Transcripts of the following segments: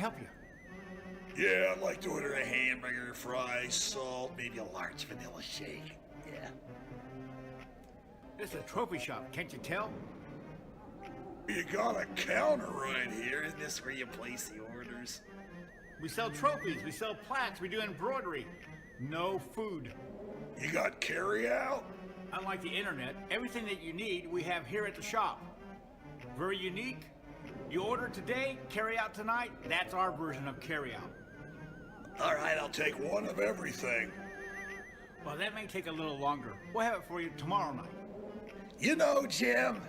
help you? Yeah, I'd like to order a hamburger, fries, salt, maybe a large vanilla shake. Yeah. This is a trophy shop, can't you tell? You got a counter right here. Isn't this where you place the orders? We sell trophies, we sell plaques, we do embroidery. No food. You got carry-out? Unlike the internet, everything that you need we have here at the shop. Very unique. You order today, carry out tonight. That's our version of carry out. All right, I'll take one of everything. Well, that may take a little longer. We'll have it for you tomorrow night. You know, Jim,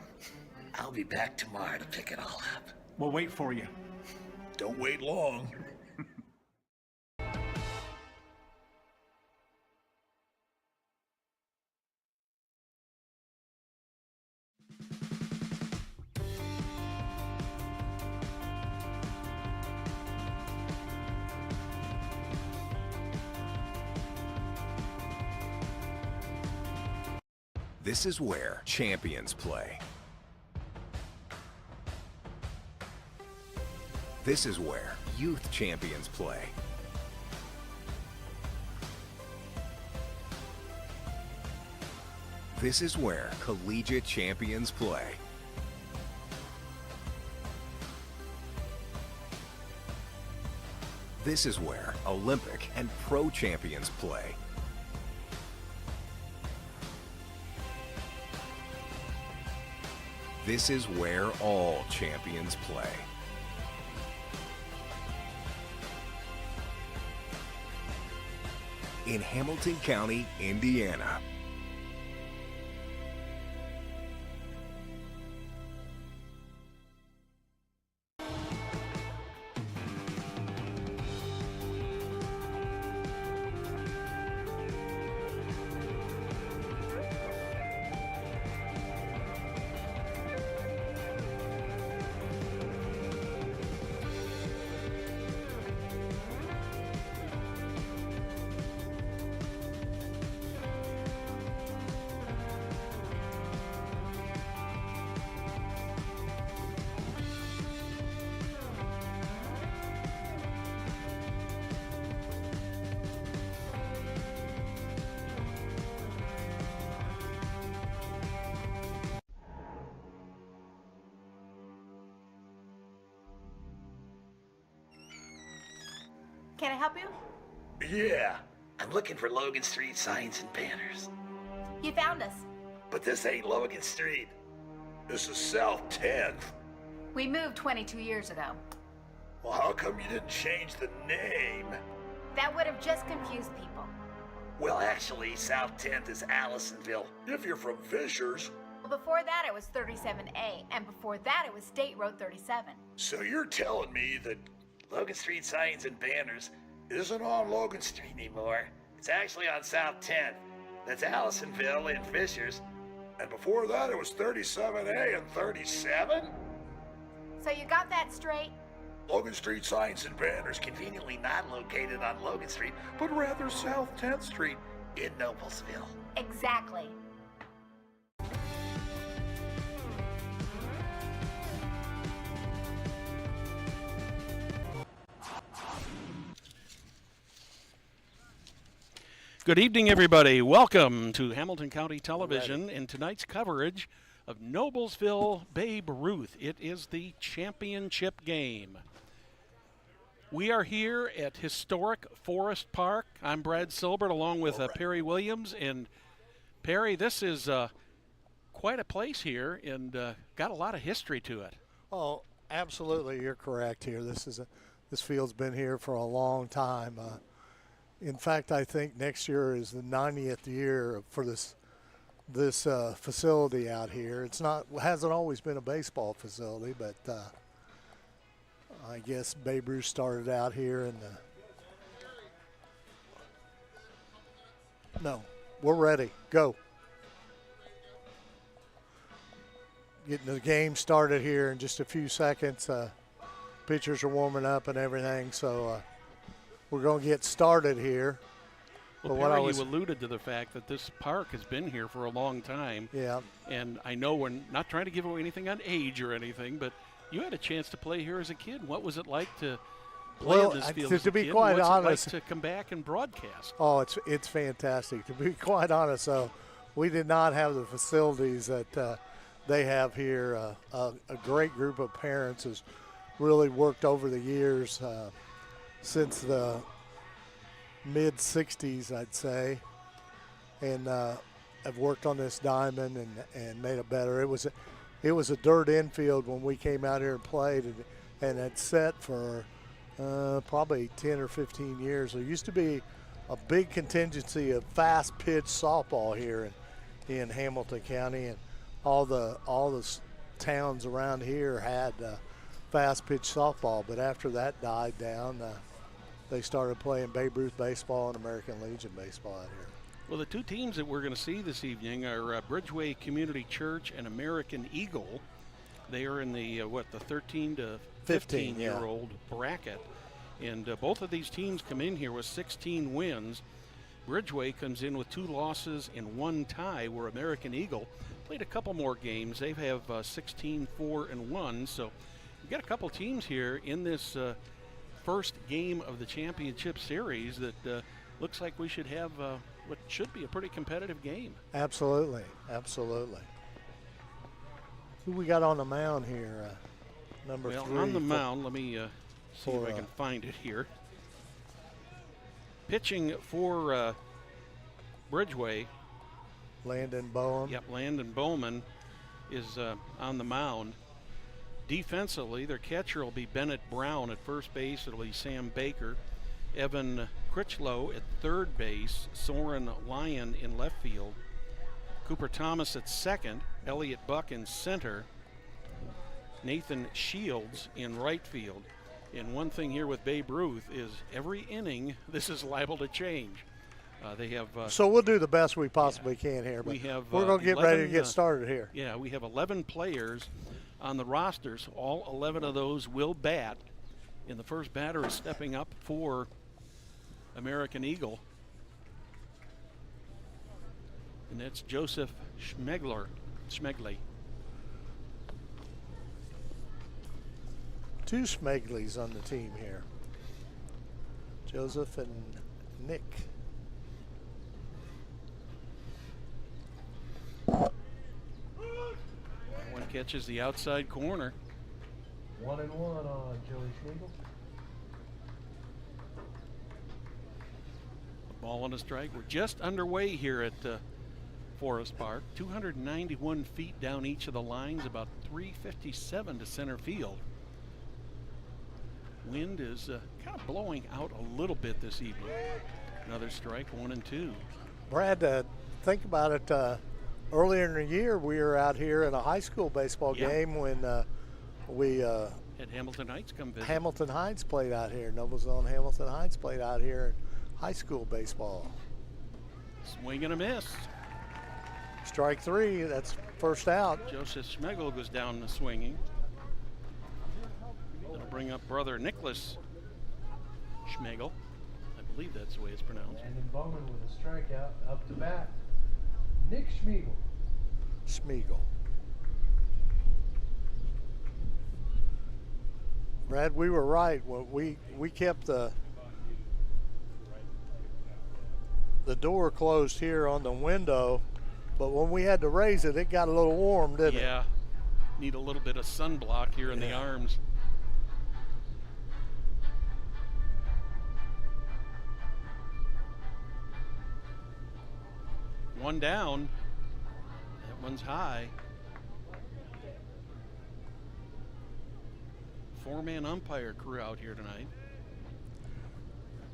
I'll be back tomorrow to pick it all up. We'll wait for you. Don't wait long. This is where champions play. This is where youth champions play. This is where collegiate champions play. This is where Olympic and pro champions play. This is where all champions play. In Hamilton County, Indiana. Can I help you? Yeah, I'm looking for Logan Street signs and banners. You found us. But this ain't Logan Street. This is South 10th. We moved 22 years ago. Well, how come you didn't change the name? That would have just confused people. Well, actually, South 10th is Allisonville, if you're from Fishers. Well, before that it was 37A, and before that it was State Road 37. So you're telling me that Logan Street signs and banners isn't on Logan Street anymore. It's actually on South 10th. That's Allisonville and Fishers. And before that, it was 37A and 37? So you got that straight? Logan Street signs and banners conveniently not located on Logan Street, but rather South 10th Street in Noblesville. Exactly. Good evening, everybody. Welcome to Hamilton County Television in tonight's coverage of Noblesville Babe Ruth. It is the championship game. We are here at historic Forest Park. I'm Brad Silbert along with Perry Williams. And Perry, this is quite a place here and got a lot of history to it. Oh, absolutely. You're correct here. This field's been here for a long time. In fact, I think next year is the 90th year for this facility out here. Hasn't always been a baseball facility, but I guess Babe Ruth started out here in the. No, we're ready. Go. Getting the game started here in just a few seconds. Pitchers are warming up and everything, so. We're going to get started here. Well, Perry, you alluded to the fact that this park has been here for a long time. Yeah. And I know we're not trying to give away anything on age or anything, but you had a chance to play here as a kid. What was it like to playing Well, this field to as a be kid. quite What's honest- it like to come back and broadcast? Oh, it's fantastic. To be quite honest, so we did not have the facilities that they have here. A great group of parents has really worked over the years since the mid '60s, I'd say, and have worked on this diamond and made it better. It was a dirt infield when we came out here and played, and it set for probably 10 or 15 years. There used to be a big contingency of fast pitch softball here in Hamilton County, and all the towns around here had fast pitch softball. But after that died down, they started playing Babe Ruth baseball and American Legion baseball out here. Well, the two teams that we're going to see this evening are Bridgeway Community Church and American Eagle. They are in the 13 to 15-year-old bracket. And both of these teams come in here with 16 wins. Bridgeway comes in with 2 losses and 1 tie, where American Eagle played a couple more games. They have 16-4-1. So we've got a couple teams here in this first game of the championship series that looks like we should have what should be a pretty competitive game. Absolutely, absolutely. Who we got on the mound here? Number 3. Well, on the mound, let me see if I can find it here. Pitching for Bridgeway. Landon Bowen. Yep, Landon Bowman is on the mound. Defensively, their catcher will be Bennett Brown at first base. It'll be Sam Baker. Evan Critchlow at third base. Soren Lyon in left field. Cooper Thomas at second. Elliot Buck in center. Nathan Shields in right field. And one thing here with Babe Ruth is every inning, this is liable to change. They have. So we'll do the best we possibly can here. But we're going to get ready to get started here. Yeah, we have 11 players on the rosters. All 11 of those will bat. And the first batter is stepping up for American Eagle. And that's Joseph Schmegley. 2 Schmegleys on the team here. Joseph and Nick. That one catches the outside corner. 1-1 on Joey Schmiegel. A ball and a strike. We're just underway here at Forest Park. 291 feet down each of the lines, about 357 to center field. Wind is kind of blowing out a little bit this evening. Another strike, 1-2. Brad, think about it. Earlier in the year, we were out here in a high school baseball game when we had Hamilton Heights come visit. Hamilton Heights played out here. Noblesville and Hamilton Heights played out here in high school baseball. Swing and a miss. Strike 3. That's first out. Joseph Schmegel goes down the swinging. That'll bring up brother Nicholas Schmegel. I believe that's the way it's pronounced. And then Bowman with a strikeout up to bat. Nick Schmiegel. Schmiegel. Brad, we were right. We kept the door closed here on the window, but when we had to raise it, it got a little warm, didn't it? Yeah. Need a little bit of sunblock here in the arms. One down. That one's high. 4-man umpire crew out here tonight.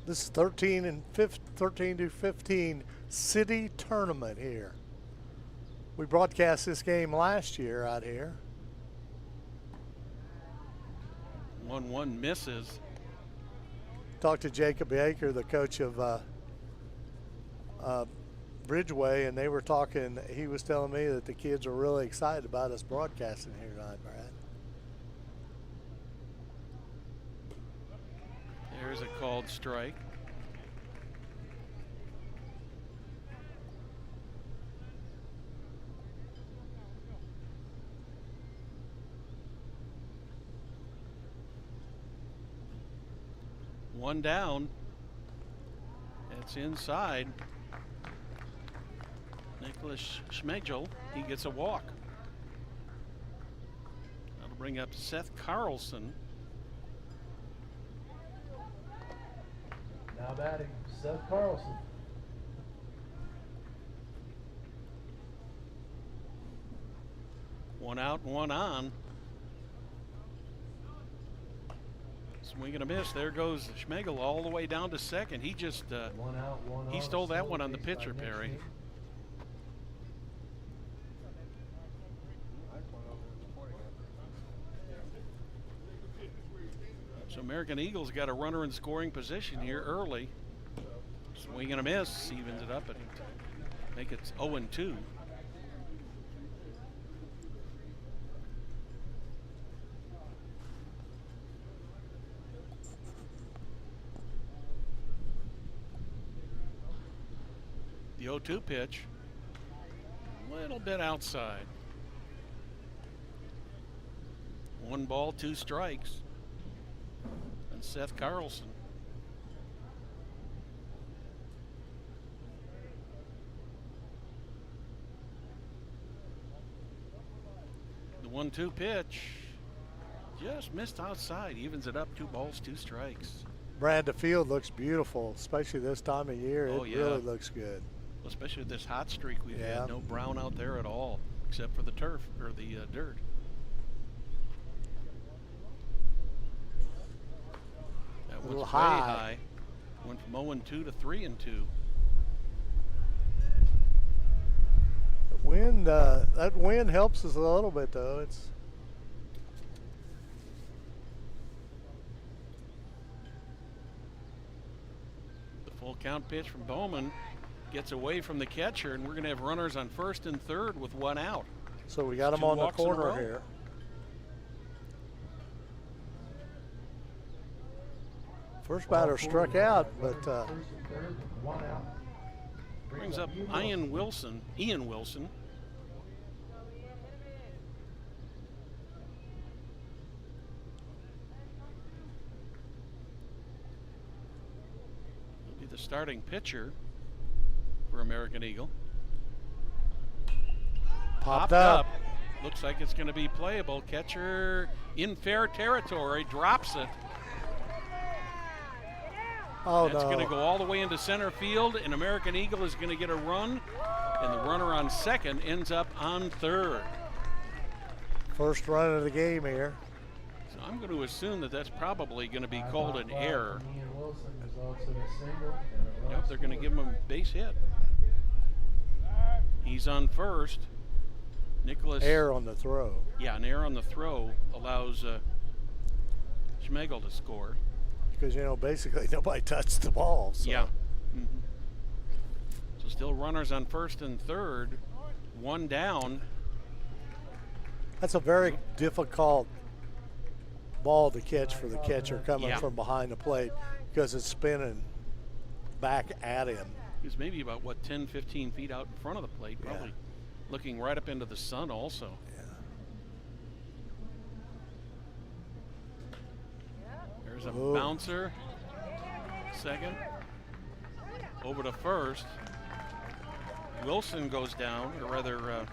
This is 13 to 15 city tournament here. We broadcast this game last year out here. 1-1 misses. Talked to Jacob Baker, the coach of Bridgeway, and they were talking. He was telling me that the kids are really excited about us broadcasting here tonight, Brad. There's a called strike. One down. That's inside. Nicholas Schmegel, he gets a walk. That'll bring up Seth Carlson. Now batting, Seth Carlson. One out, one on. Swing and a miss. There goes Schmegel all the way down to second. He just One out, one he on. stole that one on the Base by pitcher, Nick Perry. Sheen. So American Eagles got a runner in scoring position here early. Swing and a miss, evens it up and make it 0-2. The 0-2 pitch, a little bit outside. 1 ball, 2 strikes. And Seth Carlson. The 1-2 pitch just missed outside, evens it up, 2 balls, 2 strikes. Brad, the field looks beautiful, especially this time of year. Oh, It yeah. really looks good. Especially with this hot streak we've Yeah. had. No brown out there at all, except for the turf or the dirt. That A was little way high. high. Went from 0-2 to 3-2. Wind, that wind helps us a little bit, though. It's The full count pitch from Bowman gets away from the catcher, and we're going to have runners on first and third with 1 out. so we got him 2 on the walks in a corner row. here. First batter struck out, but First and third, 1 out. Brings up Ian Wilson. He'll be the starting pitcher for American Eagle. popped up. Looks like it's going to be playable. Catcher in fair territory, drops it. Oh, That's no. going to go all the way into center field, and American Eagle is going to get a run, and the runner on second ends up on third. First run of the game here. So I'm going to assume that that's probably going to be High called pop an fly error. from Ian Wilson results in a single and a run Yep, they're going to scored. give him a base hit. He's on first. Nicholas. Air on the throw. Yeah, an error on the throw allows Schmegel to score. Because, you know, basically nobody touched the ball. So. Yeah. Mhm. So still runners on first and third. 1 down. That's a very difficult ball to catch for the catcher coming Yeah. from behind the plate because it's spinning back at him. He's maybe about, 10, 15 feet out in front of the plate, Yeah. probably looking right up into the sun also. There's a Oh. bouncer. Second. Over to first. Wilson goes down, or rather, A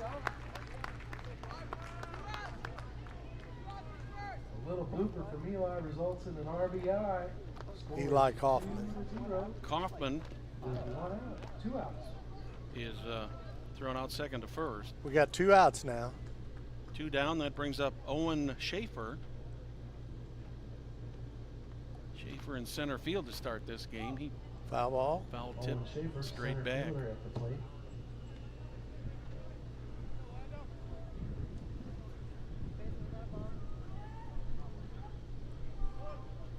little blooper from Eli results in an RBI. Score Eli is Kaufman. 2-0. Kaufman There's 1 out, 2 outs. is thrown out second to first. We got 2 outs now. 2 down, that brings up Owen Schaefer. Schaefer in center field to start this game. He Foul ball. foul Owen tip Schaefer, straight center back. fielder at the plate.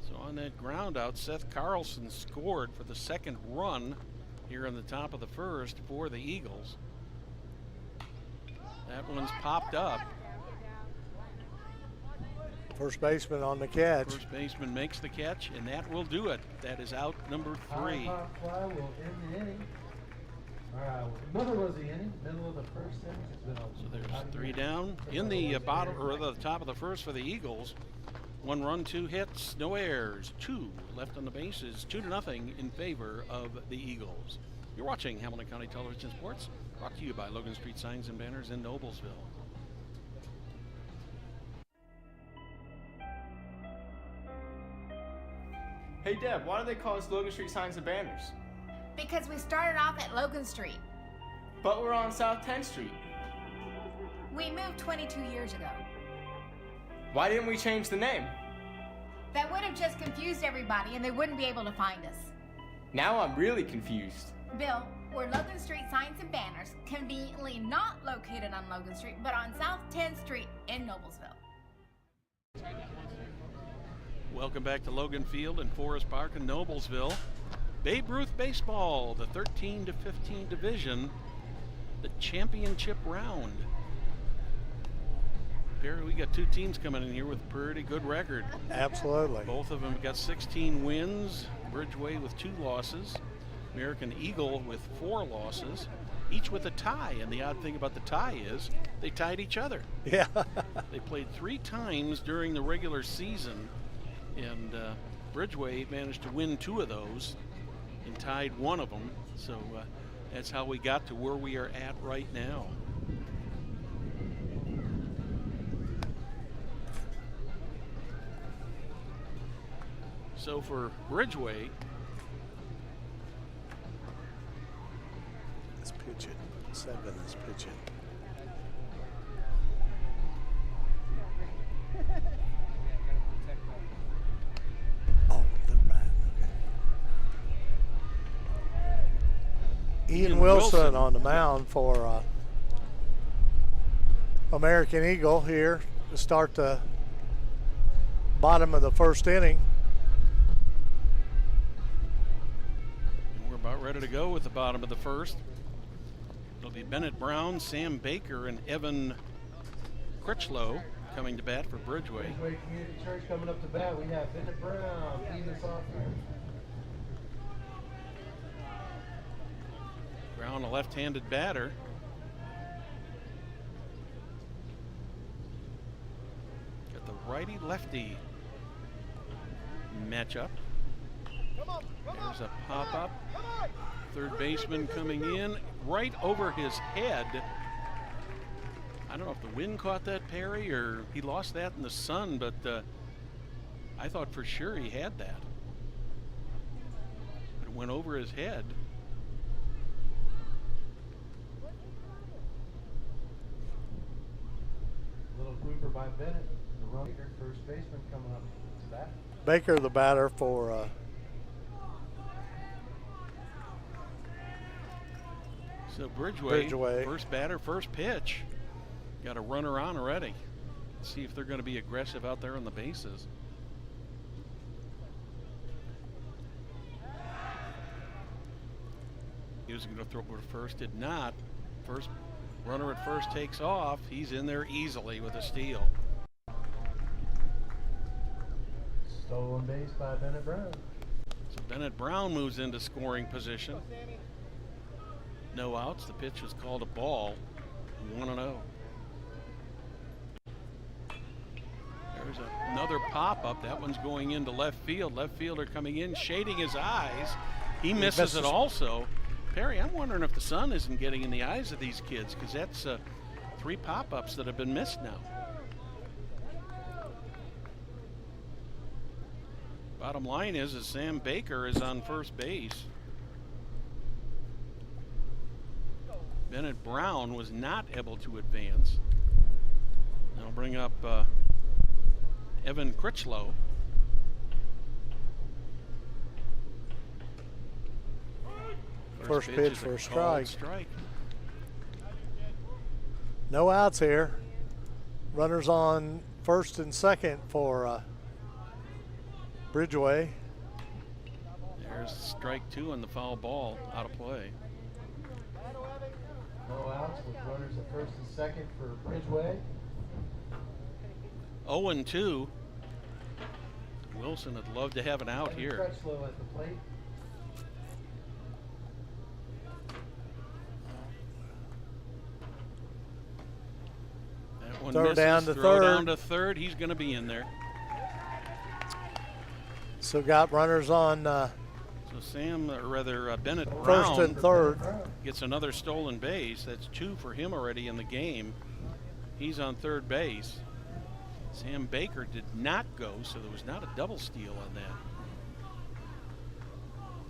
So on that ground out, Seth Carlson scored for the second run here in the top of the first for the Eagles. That one's popped up. First baseman on the catch. First baseman makes the catch, and that will do it. That is out number 3. High pop fly will end the inning. All right, middle was the inning, middle of the first inning. It's been So there's 3 down. In the bottom or the top of the first for the Eagles, 1 run, 2 hits, no errors, 2 left on the bases, 2-0 in favor of the Eagles. You're watching Hamilton County Television Sports, brought to you by Logan Street Signs and Banners in Noblesville. Hey Deb, why do they call us Logan Street Signs and Banners? Because we started off at Logan Street. But we're on South 10th Street. We moved 22 years ago. Why didn't we change the name? That would have just confused everybody and they wouldn't be able to find us. Now I'm really confused. Bill, we're Logan Street Signs and Banners, conveniently not located on Logan Street, but on South 10th Street in Noblesville. Welcome back to Logan Field and Forest Park in Noblesville. Babe Ruth Baseball, the 13-15 division, the championship round. Perry, we got 2 teams coming in here with a pretty good record. Absolutely. Both of them got 16 wins. Bridgeway with 2 losses. American Eagle with 4 losses, each with a tie. And the odd thing about the tie is they tied each other. Yeah. They played 3 times during the regular season, and Bridgeway managed to win 2 of those and tied 1 of them. So that's how we got to where we are at right now. So for Bridgeway, It's pitching. 7 is pitching. Oh, they're batting. Okay. Ian Wilson on the mound for American Eagle here to start the bottom of the first inning. and we're about ready to go with the bottom of the first. It'll be Bennett Brown, Sam Baker, and Evan Critchlow coming to bat for Bridgeway. Bridgeway Community Church coming up to bat. We have Bennett Brown, leading us off here. Brown, a left-handed batter. Got the righty-lefty matchup. There's a pop-up. Third baseman coming in right over his head. I don't know if the wind caught that, Perry, or he lost that in the sun, but I thought for sure he had that. But it went over his head. Little grouper by Bennett. The runner, first baseman coming up to bat. Baker, the batter for So Bridgeway, Bridgeway. first batter, first pitch. Got a runner on already. Let's see if they're going to be aggressive out there on the bases. He was going to throw over first, did not. First runner at first takes off. He's in there easily with a steal. Stolen base by Bennett Brown. So Bennett Brown moves into scoring position. No outs. The pitch was called a ball. 1-0. There's another pop-up. That one's going into left field. Left fielder coming in, shading his eyes. He misses it also. Perry, I'm wondering if the sun isn't getting in the eyes of these kids, because that's 3 pop-ups that have been missed now. Bottom line is Sam Baker is on first base. Bennett Brown was not able to advance. I'll bring up Evan Critchlow. first pitch is for a called strike. No outs here. Runners on first and second for Bridgeway. There's strike 2 on the foul ball, out of play. No outs with runners at first and second for Bridgeway. 0-2. Wilson would love to have an out here. Critchlow at the plate. That one Throw misses. down to Throw third. down to third. He's going to be in there. So got runners on So Sam, or rather Bennett first Brown, and third. gets another stolen base. That's 2 for him already in the game. He's on third base. Sam Baker did not go, so there was not a double steal on that.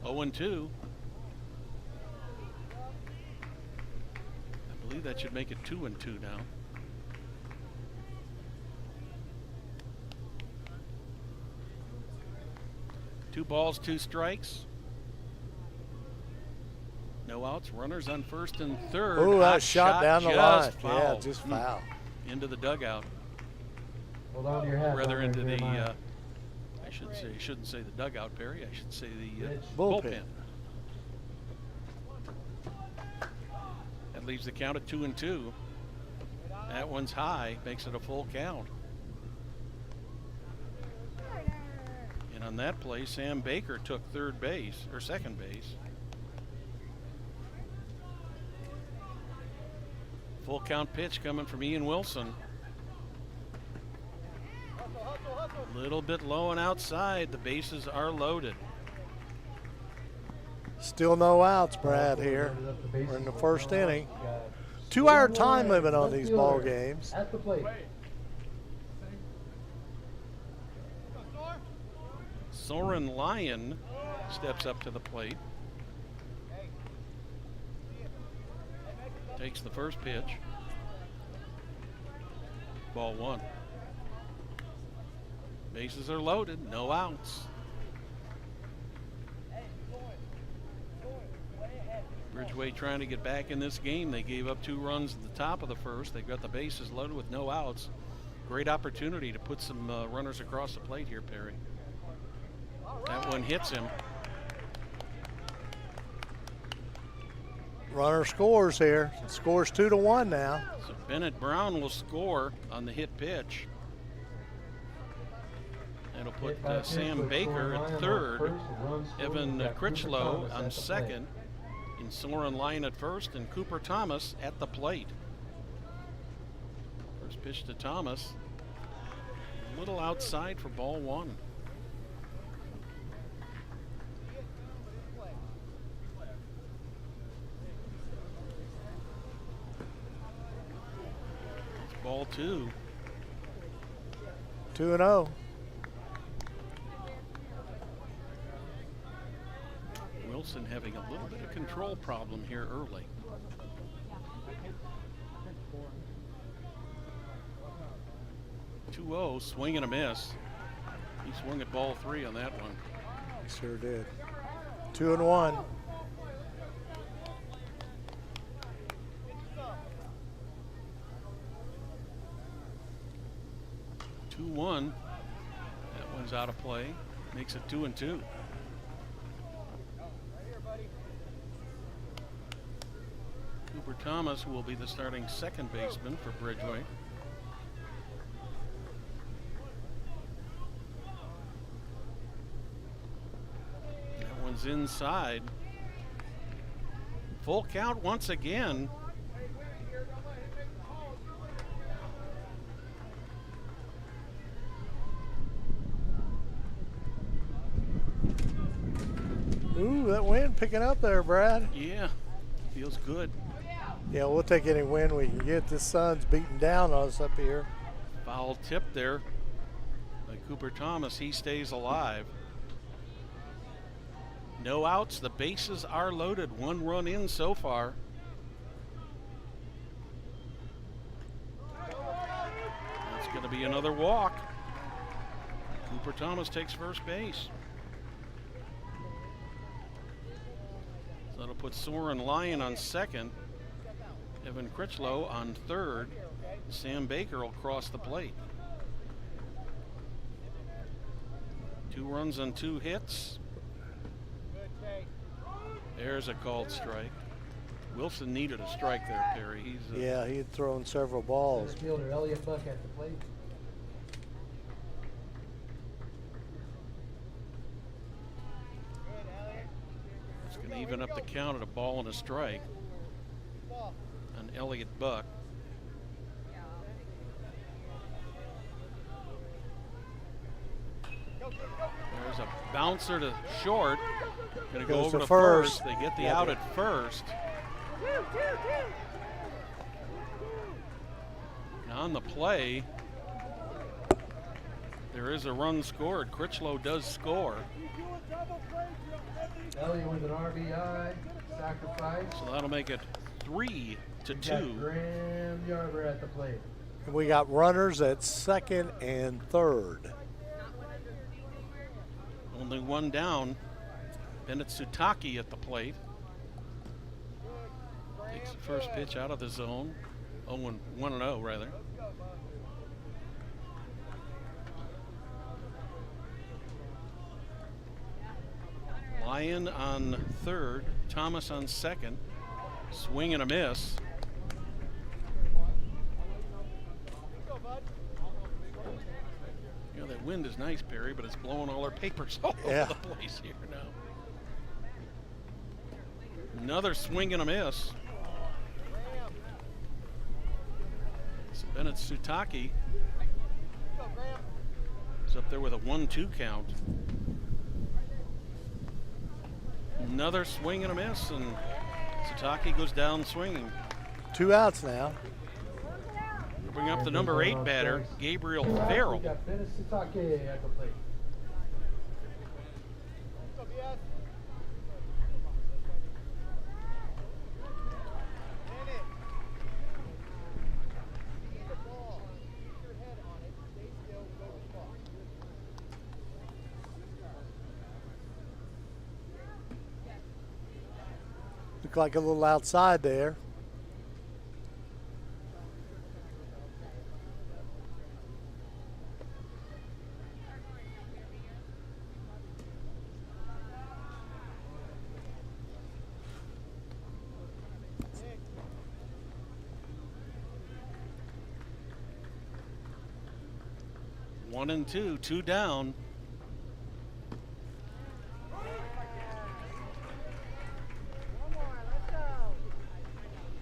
0-2. I believe that should make it 2-2 now. Two balls, 2 strikes. No outs. Runners on first and third. Ooh, Hot that shot down the line. just Yeah, fouled. just foul. Into the dugout. Hold on to your hat. Rather into the, Jeremiah. I shouldn't say the dugout, Perry. I should say the Bullpen. bullpen. That leaves the count at 2-2. That one's high, makes it a full count. And on that play, Sam Baker took third base, or second base. Full count pitch coming from Ian Wilson. A little bit low and outside. The bases are loaded. Still no outs, Brad, here. We're in the first inning. 2-hour time limit on these ball games. At the plate. Soren Lyon steps up to the plate. Takes the first pitch. Ball 1. Bases are loaded, no outs. Bridgeway trying to get back in this game. They gave up 2 runs at the top of the first. They've got the bases loaded with no outs. Great opportunity to put some runners across the plate here, Perry. That one hits him. Runner scores here. Scores 2-1 now. So Bennett Brown will score on the hit pitch. That'll put Sam Baker at third, Evan Critchlow on second, and Soren Lyon at first, and Cooper Thomas at the plate. First pitch to Thomas. A little outside for ball 1. It's ball 2. 2-0. Wilson having a little bit of control problem here early. (2-0), swing and a miss. He swung at ball 3 on that one. Sure did. 2-1. That one's out of play. Makes it 2-2. Cooper Thomas will be the starting second baseman for Bridgeway. That one's inside. Full count once again. Ooh, that wind picking up there, Brad. Yeah, feels good. Yeah, we'll take any win we can get. This sun's beating down on us up here. Foul tip there by Cooper Thomas. He stays alive. No outs. The bases are loaded. 1 run in so far. That's going to be another walk. Cooper Thomas takes first base. So that'll put Soren Lyon on second. Evan Critchlow on third. Sam Baker will cross the plate. 2 runs on 2 hits. There's a called strike. Wilson needed a strike there, Perry. He's Yeah, he had thrown several balls. Fielder Elliott Buck at the plate. It's going to even up the count at a ball and a strike on Elliott Buck. There's a Bouncer to short. Going to go Goes over to to first. first. They get the Yeah, out they- at first. And on the play, there is a run scored. Critchlow does score. Ellie with an RBI, sacrifice. So that'll make it 3-2. Got Graham Yarber at the plate. And we got runners at second and third. Only one down. Bennett Sutaki at the plate. Takes the first pitch out of the zone. 1-0 rather. Lyon on third, Thomas on second. Swing and a miss. You know, that wind is nice, Perry, but it's blowing all our papers all Yeah. over the place here now. Another swing and a miss. So Bennett Sutaki is up there with a 1-2 count. Another swing and a miss, and Sutaki goes down swinging. 2 outs now. We'll bring up the number 8 batter, Gabriel Farrell. We got Bennett Sitake at the plate. Look like a little outside there. One and two down.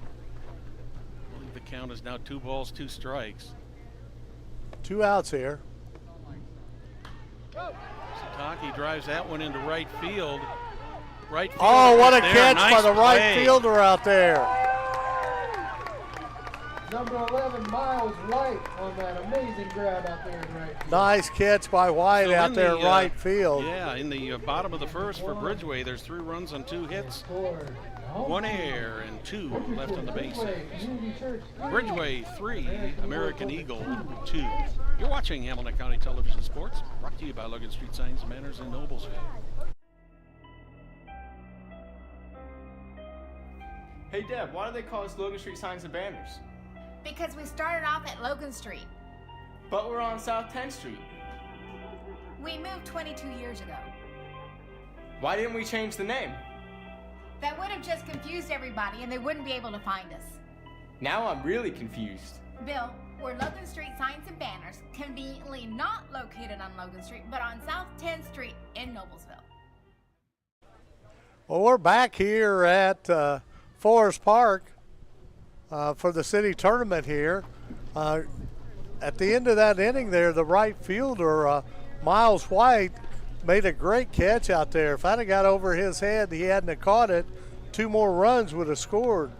I believe the count is now 2 balls, 2 strikes. 2 outs here. Sutaki drives that one into right field. Right field. Oh, what a there. catch Nice by the right play. fielder out there. Number 11, Miles White on that amazing grab out there in right field. Nice catch by White So out in there the, right field. Yeah, in the bottom of the first for Bridgeway, there's 3 runs on 2 hits, Scored. 1 error, and 2 left on the bases. Bridgeway 3, American Eagle 2. You're watching Hamilton County Television Sports, brought to you by Logan Street Signs and Banners in Noblesville. Hey Deb, why do they call us Logan Street Signs and Banners? Because we started off at Logan Street. But we're on South 10th Street. We moved 22 years ago. Why didn't we change the name? That would have just confused everybody and they wouldn't be able to find us. Now I'm really confused. Bill, we're Logan Street Signs and Banners, conveniently not located on Logan Street, but on South 10th Street in Noblesville. Well, we're back here at Forest Park for the city tournament here. At the end of that inning there, the right fielder, Miles White, made a great catch out there. If that had got over his head, he hadn't have caught it, 2 more runs would have scored,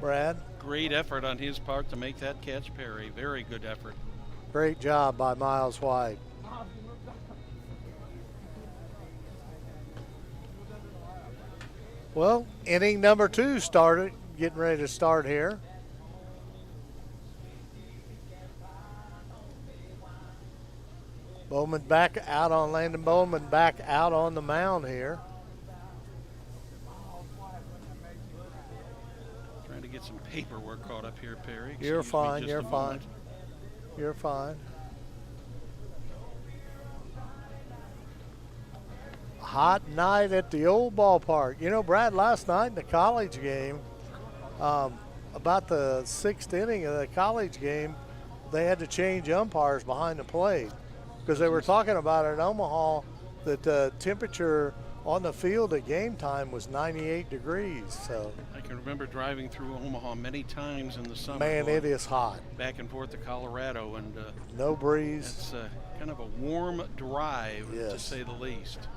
Brad. Great effort on his part to make that catch, Perry. Very good effort. Great job by Miles White. Well, inning number 2 started, getting ready to start here. Bowman back out on Landon Bowman, back out on the mound here. Trying to get some paperwork caught up here, Perry. You're Excuse me fine, just you're a fine. moment. You're fine. Hot night at the old ballpark. You know, Brad, last night in the college game, about the 6th inning of the college game, they had to change umpires behind the plate because they were talking about in Omaha that the temperature on the field at game time was 98 degrees. So, I can remember driving through Omaha many times in the summer. man, going it is hot. back and forth to Colorado, and No breeze. it's Kind of a warm drive, to Yes. say the least.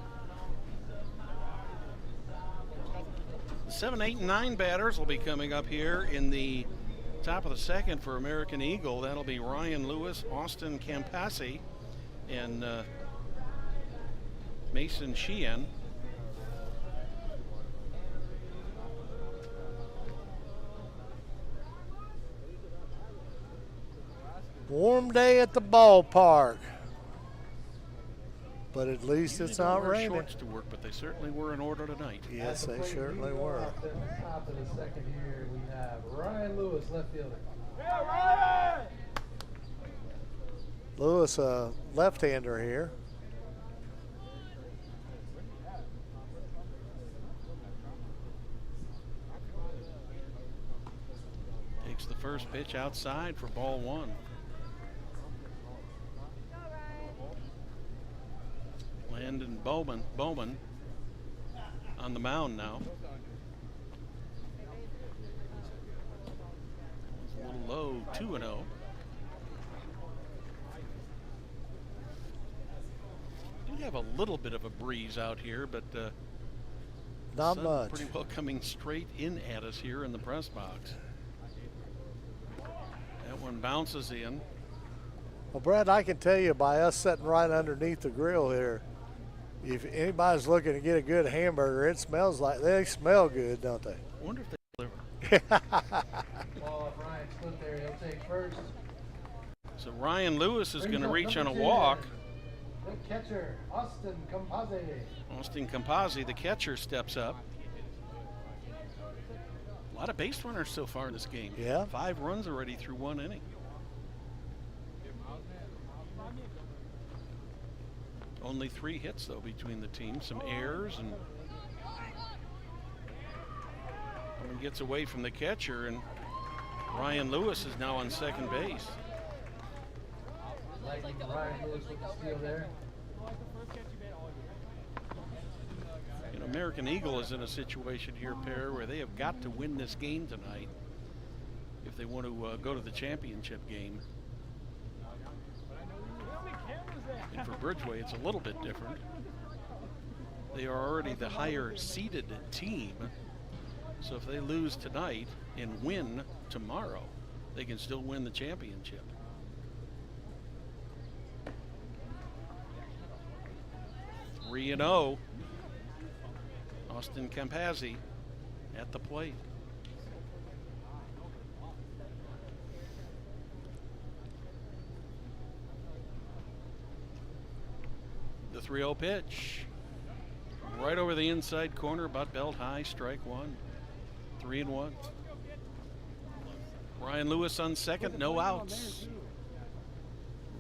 The 7, 8, and 9 batters will be coming up here in the top of the second for American Eagle. That'll be Ryan Lewis, Austin Campasi, and Mason Sheehan. Warm day at the ballpark, but at least it's They don't not wear raining. shorts to work, but they certainly were in order tonight. Yes, At the they plate certainly leading were. off in the top of the second here, we have Ryan Lewis, left fielder. Lewis, a left-hander here. Takes the first pitch outside for ball one. Landon Bowman on the mound now. It's a little low, 2-0. We have a little bit of a breeze out here, but Not sun much. pretty well coming straight in at us here in the press box. That one bounces in. Well, Brad, I can tell you by us sitting right underneath the grill here, if anybody's looking to get a good hamburger, it smells like they smell good, don't they? I wonder if they deliver. Ball, if Ryan's put there, he'll take first. So Ryan Lewis is Brings going to up reach on a number 10, walk. The catcher, Austin Campasi. Austin Campasi, the catcher, steps up. A lot of base runners so far in this game. Yeah. 5 runs already through 1 inning. Only 3 hits, though, between the teams. Some errors, and one gets away from the catcher, and Ryan Lewis is now on second base. Lightning Ryan Lewis with the steal there. You know, American Eagle is in a situation here, Pear, where they have got to win this game tonight if they want to go to the championship game. And for Bridgeway, it's a little bit different. They are already the higher seeded team. So if they lose tonight and win tomorrow, they can still win the championship. Three and 0. Austin Campasi at the plate. The 3-0 pitch. Right over the inside corner, about belt high, strike one. 3-1. Ryan Lewis on second, no outs.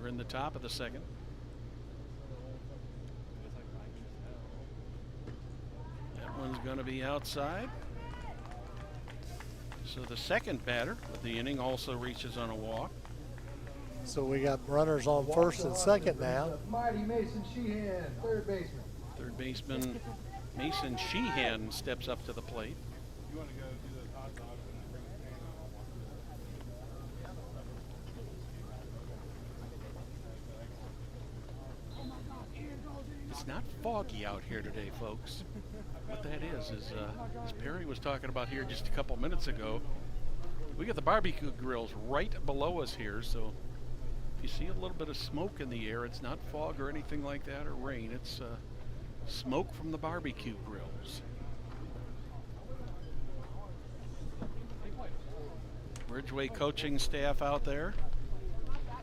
We're in the top of the second. That one's going to be outside. So the second batter of the inning also reaches on a walk. So we got runners on first and second now. Mighty Mason Sheehan, third baseman. Third baseman Mason Sheehan steps up to the plate. It's not foggy out here today, folks. What that is as Perry was talking about here just a couple minutes ago, we got the barbecue grills right below us here, so if you see a little bit of smoke in the air, it's not fog or anything like that or rain. It's smoke from the barbecue grills. Bridgeway coaching staff out there.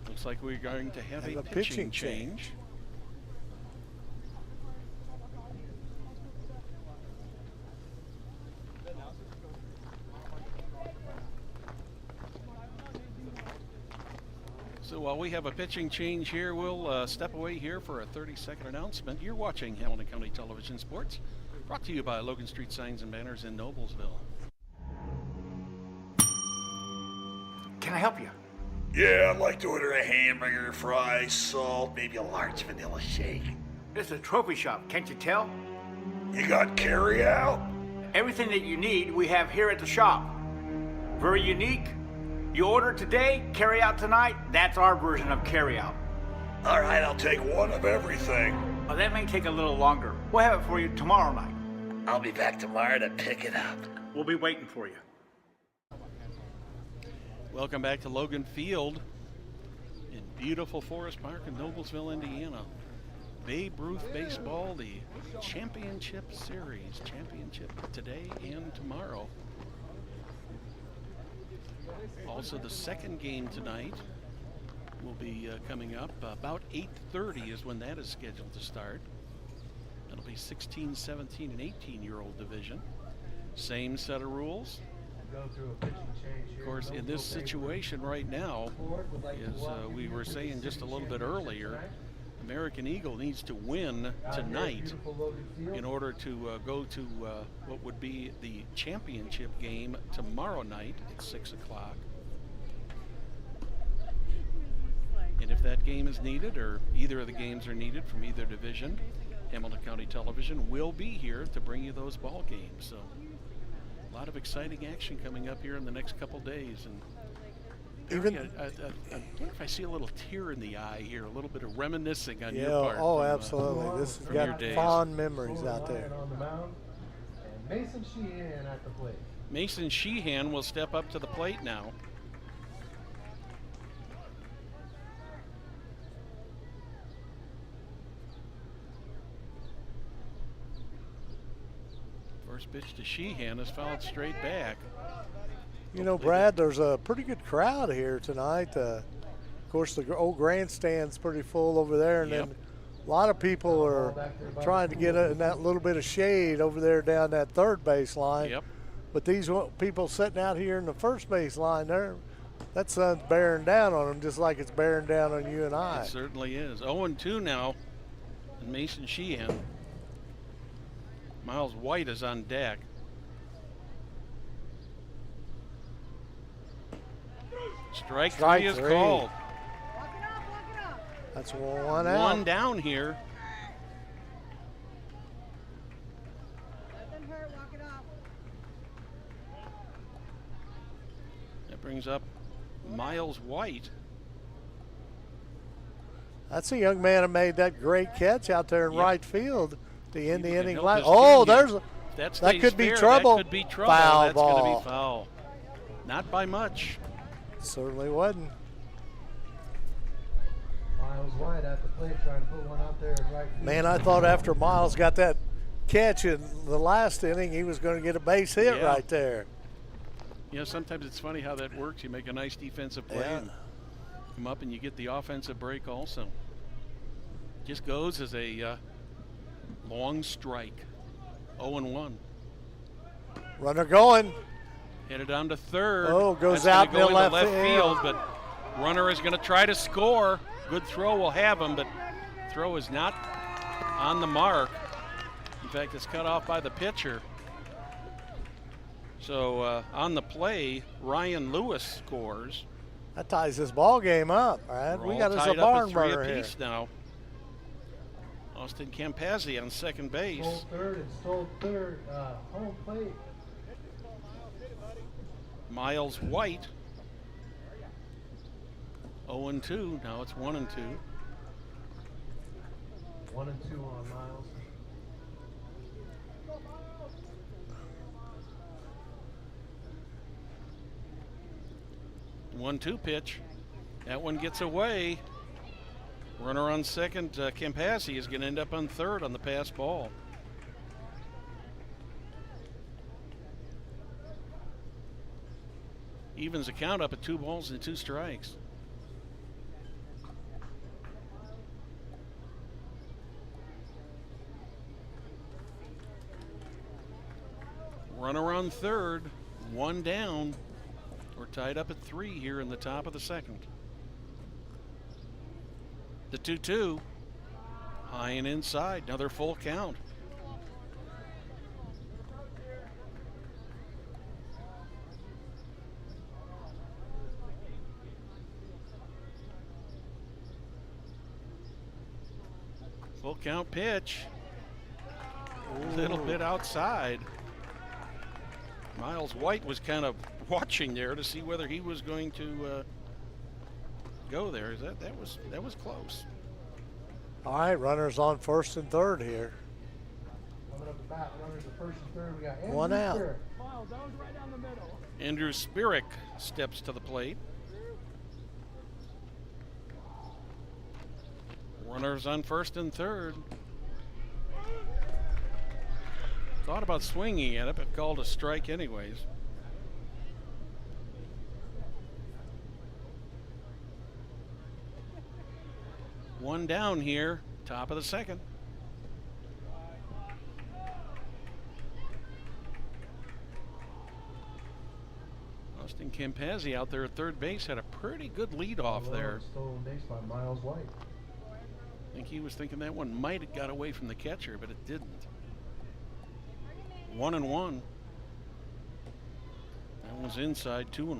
Looks like we're going to have a pitching change. So while we have a pitching change here, we'll step away here for a 30-second announcement. You're watching Hamilton County Television Sports, brought to you by Logan Street Signs and Banners in Noblesville. Can I help you? Yeah, I'd like to order a hamburger, fries, salt, maybe a large vanilla shake. This is a trophy shop, can't you tell? You got carry out? Everything that you need, we have here at the shop. Very unique. You order today, carry out tonight. That's our version of carry out. All right, I'll take one of everything. Oh, that may take a little longer. We'll have it for you tomorrow night. I'll be back tomorrow to pick it up. We'll be waiting for you. Welcome back to Logan Field in beautiful Forest Park in Noblesville, Indiana. Babe Ruth Baseball, the championship series. Championship today and tomorrow. Also, the second game tonight will be coming up. About 8:30 is when that is scheduled to start. That'll be 16, 17, and 18-year-old division. Same set of rules. Of course, in this situation right now, as we were saying just a little bit earlier, American Eagle needs to win tonight in order to go to what would be the championship game tomorrow night at 6 o'clock. And if that game is needed, or either of the games are needed from either division, Hamilton County Television will be here to bring you those ball games. So a lot of exciting action coming up here in the next couple days. And Even I wonder if I see a little tear in the eye here, a little bit of reminiscing on your yeah, part. oh, from, absolutely. This has from your got days. fond memories out there. On the mound, and Mason Sheehan at the plate. Mason Sheehan will step up to the plate now. First pitch to Sheehan is fouled straight back. You know, Brad, there's a pretty good crowd here tonight. Of course, the old grandstand's pretty full over there, and then a lot of people are trying to get in that little bit of shade over there down that third base line. Yep. But these people sitting out here in the first base line, that sun's bearing down on them just like it's bearing down on you and I. It certainly is. 0-2 now, and Mason Sheehan. Miles White is on deck. Strike three is called. That's one out. One down here. That brings up Miles White. That's a young man who made that great catch out there in right field to end the can inning. help his Oh, team here. there's That could be fair. trouble. That could be trouble. Foul That's going to ball. be foul. Not by much. Certainly wasn't. Miles White at the plate trying to put one out there in right field. Man, I thought after Miles got that catch in the last inning, he was going to get a base hit Yeah. right there. You know, sometimes it's funny how that works. You make a nice defensive play Yeah. and come up and you get the offensive break also. Just goes as a long strike. 0-1. Runner going. Headed on to third. Oh, goes That's out gonna go to into left field, but runner is going to try to score. Good throw will have him, but throw is not on the mark. In fact, it's cut off by the pitcher. So on the play, Ryan Lewis scores. That ties this ball game up, right? We're We all got us a tied up barn at burner 3 here. apiece now. Austin Campazzi on second base. Stole third and stole third. Home plate. Miles White. 0-2. Now it's 1-2. 1-2 on Miles. One-two pitch. That one gets away. Runner on second. Campazzi is going to end up on third on the pass ball. Evens the count up at 2 balls and 2 strikes. Runner on third. 1 down. We're tied up at 3 here in the top of the second. The 2-2. High and inside. Another full count. Full count pitch. A little bit outside. Miles White was kind of watching there to see whether he was going to go there. That was close. All right, runners on first and third here. Coming up the bat, runners at first and third. We got Andrew One out. Spirit. Andrew Spirik steps to the plate. Runners on first and third. Thought about swinging at it, but called a strike anyways. One down here, top of the second. Austin Campazzi out there at third base had a pretty good lead off there. Stolen base by Miles White. I think he was thinking that one might have got away from the catcher, but it didn't. 1-1. That one's inside, 2-1.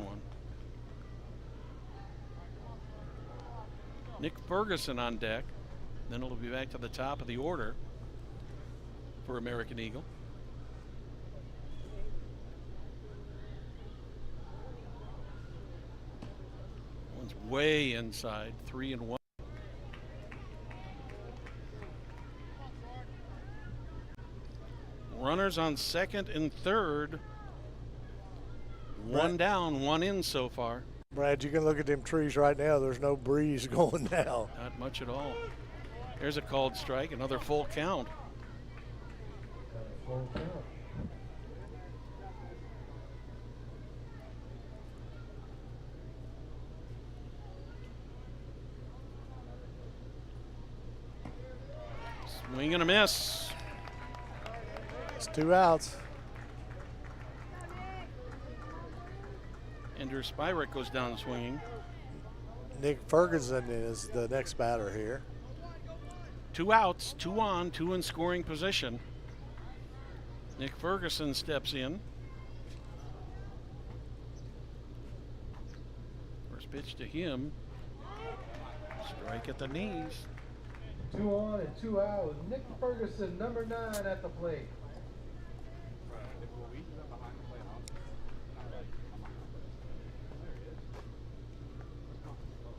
Nick Ferguson on deck. Then it'll be back to the top of the order for American Eagle. One's way inside, 3-1. Runners on second and third. One down, one in so far. Brad, you can look at them trees right now. There's no breeze going now. Not much at all. There's a called strike, another full count. Got a full count. Swing and a miss. It's 2 outs. Andrew Spirik goes down swinging. Nick Ferguson is the next batter here. 2 outs, 2 on, 2 in scoring position. Nick Ferguson steps in. First pitch to him. Strike at the knees. 2 on and 2 out. Nick Ferguson, number 9 at the plate.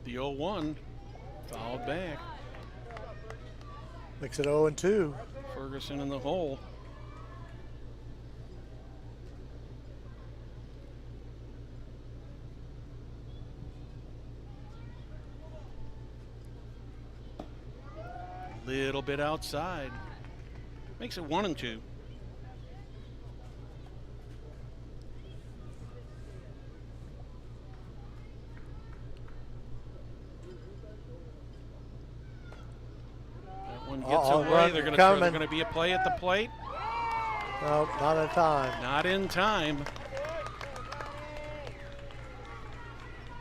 The 0-1 fouled back. Makes it 0-2. Ferguson in the hole. Little bit outside. Makes it 1-2. That one gets away. They're going to be a play at the plate. No, not in time. Not in time.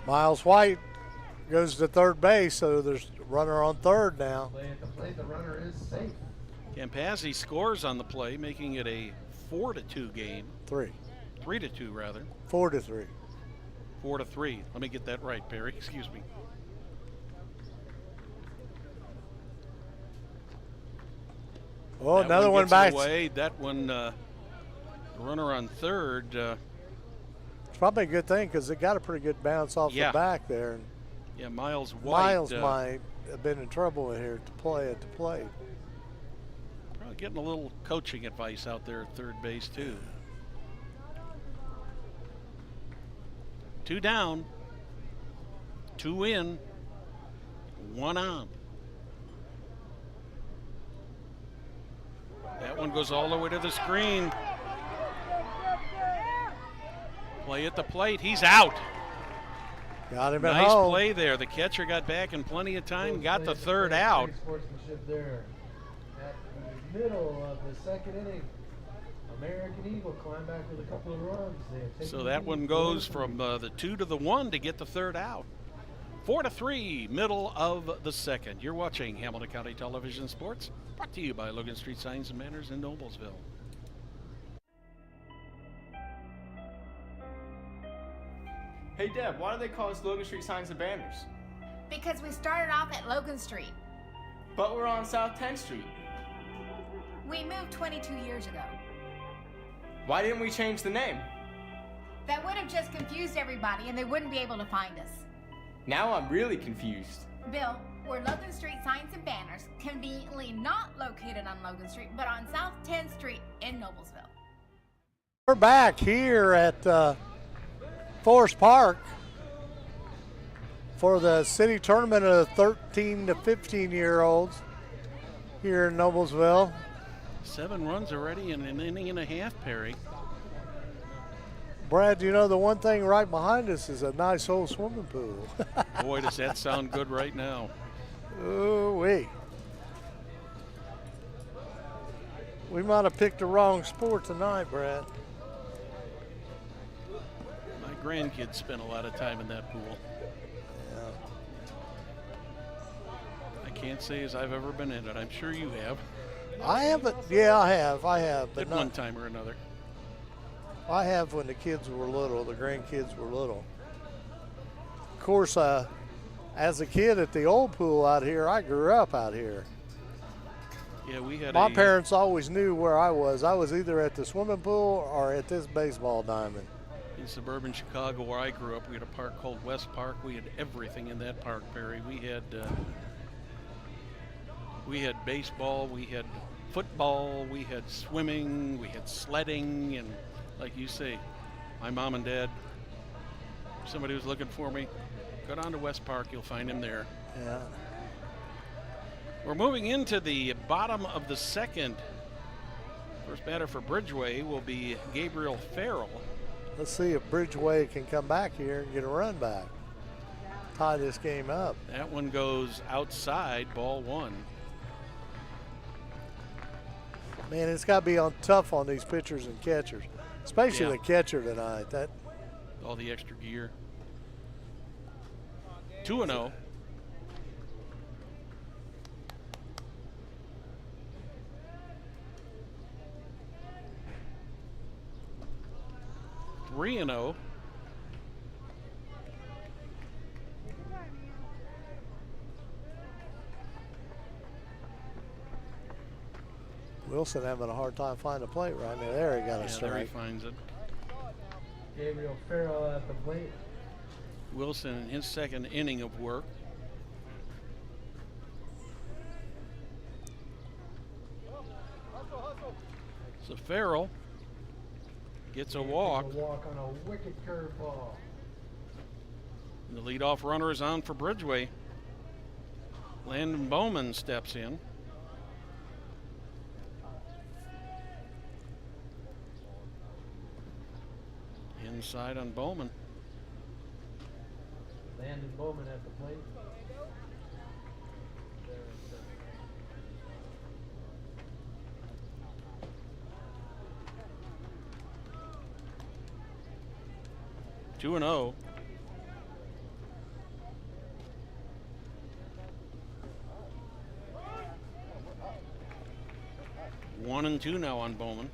Miles White goes to third base, so there's a runner on third now. Play at the plate, the runner is safe. Campazzi scores on the play, making it a 4-2 game. 3-2 rather. 4-3. 4-3. Let me get that right, Perry. Excuse me. Oh, That another one gets back. away. That one, runner on third. It's probably a good thing because it got a pretty good bounce off Yeah. the back there. Yeah, Miles White. Miles might have been in trouble here to play at the plate. Probably getting a little coaching advice out there at third base, too. 2 down, 2 in, 1 on. That one goes all the way to the screen. Play at the plate. He's out. Got him at Nice home. play there. The catcher got back in plenty of time, Close got play, the third out. great sportsmanship there. At the middle of the second inning, American Eagle climbed back with a couple of runs. They have taken So the that lead, one 4-3. goes from the 2 to the 1 to get the third out. 4-3, middle of the second. You're watching Hamilton County Television Sports, brought to you by Logan Street Signs and Banners in Noblesville. Hey Deb, why do they call us Logan Street Signs and Banners? Because we started off at Logan Street. But we're on South 10th Street. We moved 22 years ago. Why didn't we change the name? That would have just confused everybody and they wouldn't be able to find us. Now I'm really confused. Bill, where Logan Street signs and banners, conveniently not located on Logan Street, but on South 10th Street in Noblesville. We're back here at Forest Park for the city tournament of 13 to 15-year-olds here in Noblesville. 7 runs already in an inning and a half, Perry. Brad, you know, the one thing right behind us is a nice old swimming pool. Boy, does that sound good right now. Ooh-wee. We might have picked the wrong sport tonight, Brad. My grandkids spent a lot of time in that pool. I can't say as I've ever been in it. I'm sure you have. I haven't. Yeah, I have. But At not, one time or another. I have when the kids were little, the grandkids were little. Of course, as a kid at the old pool out here, I grew up out here. Yeah, we had My parents always knew where I was. I was either at the swimming pool or at this baseball diamond. in suburban Chicago where I grew up. We had a park called West Park. We had everything in that park, Perry. We had baseball, we had football, we had swimming, we had sledding, and like you say, my mom and dad, if somebody was looking for me, go down to West Park, you'll find him there. Yeah. We're moving into the bottom of the second. First batter for Bridgeway will be Gabriel Farrell. Let's see if Bridgeway can come back here and get a run back. Tie this game up. That one goes outside, ball one. Man, it's got to be tough on these pitchers and catchers, especially Yeah. the catcher tonight. That All the extra gear. 2-0. Three and 0. Wilson having a hard time finding a plate right now. There he got a Yeah, there he strike. finds it. Gabriel Farrell at the plate. Wilson in his second inning of work. So Farrell gets a walk. A walk on a wicked curveball. And the leadoff runner is on for Bridgeway. Landon Bowman steps in. Inside on Bowman. Landon Bowman at the plate. There it is. 2-0. One and two now on Bowman.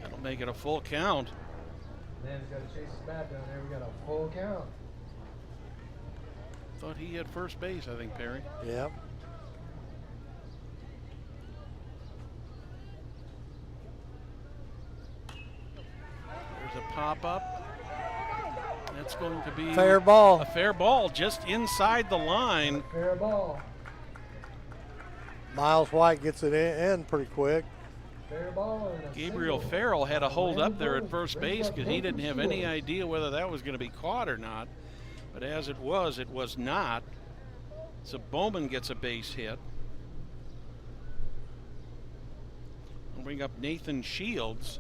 That'll make it a full count. Landon's got to chase his bat down there. We got a full count. Thought he had first base, I think, Perry. Yep. There's a pop-up. That's going to be Fair ball. a fair ball just inside the line. Fair ball. Miles White gets it in pretty quick. Fair ball. And a Gabriel single. Farrell had a hold up there at Landon first Bowman base brings because up he didn't have Bowman any scores. idea whether that was going to be caught or not. But as it was not. So Bowman gets a base hit. We'll bring up Nathan Shields.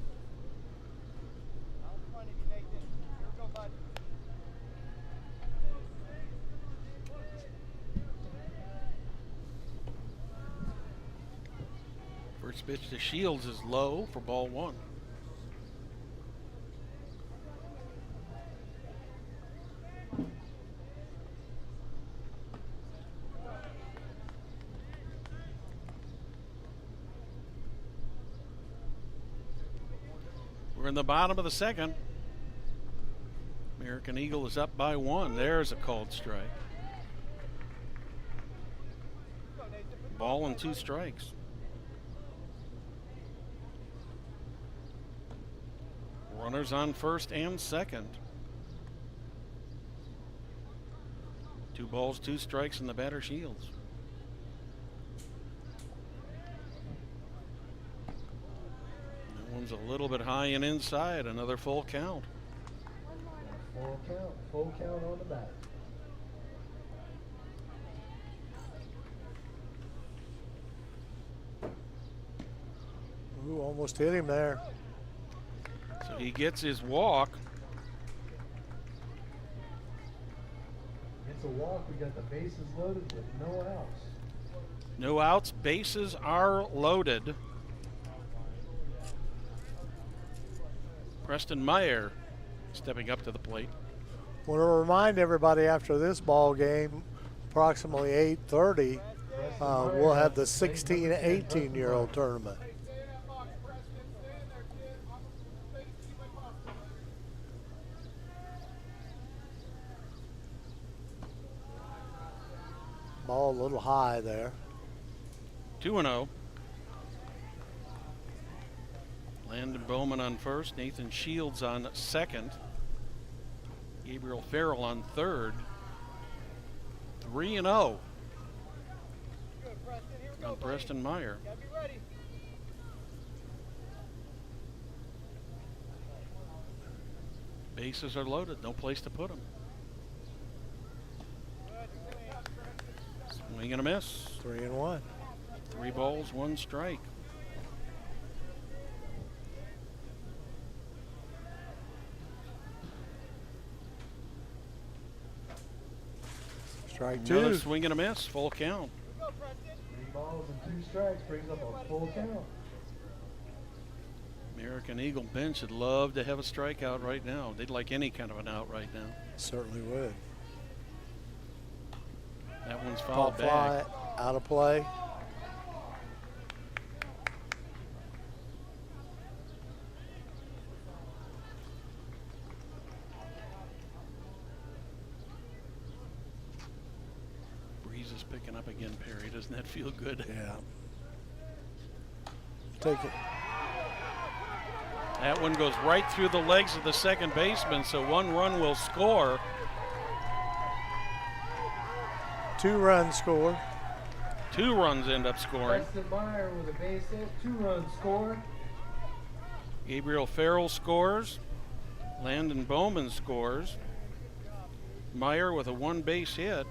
First pitch to Shields is low for ball one. We're in the bottom of the second. American Eagle is up by 1. There's a called strike. Ball and 2 strikes. Runners on first and second. 2 balls, 2 strikes, and the batter shields. That one's a little bit high and inside. Another full count. Full count on the bat. Ooh, almost hit him there. So he gets his walk. Gets a walk. We got the bases loaded with no outs. No outs. Bases are loaded. Preston Meyer stepping up to the plate. Want to remind everybody after this ball game, approximately 8:30, we'll have the 16 to 18-year-old tournament. Ball a little high there. 2-0. Landon Bowman on first. Nathan Shields on second. Gabriel Farrell on third. 3-0 on Preston Meyer. Bases are loaded. No place to put them. Swing and a miss. 3-1. 3 balls, 1 strike. Strike Another 2. swing and a miss. Full count. 3 balls and 2 strikes brings up a full count. American Eagle bench would love to have a strikeout right now. They'd like any kind of an out right now. Certainly would. That one's Pop fouled fly, back. out of play. Breeze is picking up again, Perry. Doesn't that feel good? Yeah. Take it. That one goes right through the legs of the second baseman, so 1 run will score. 2 runs scored. 2 runs end up scoring. Preston Meyer with a base hit, 2 runs scored. Gabriel Farrell scores. Landon Bowman scores. Meyer with a 1 base hit.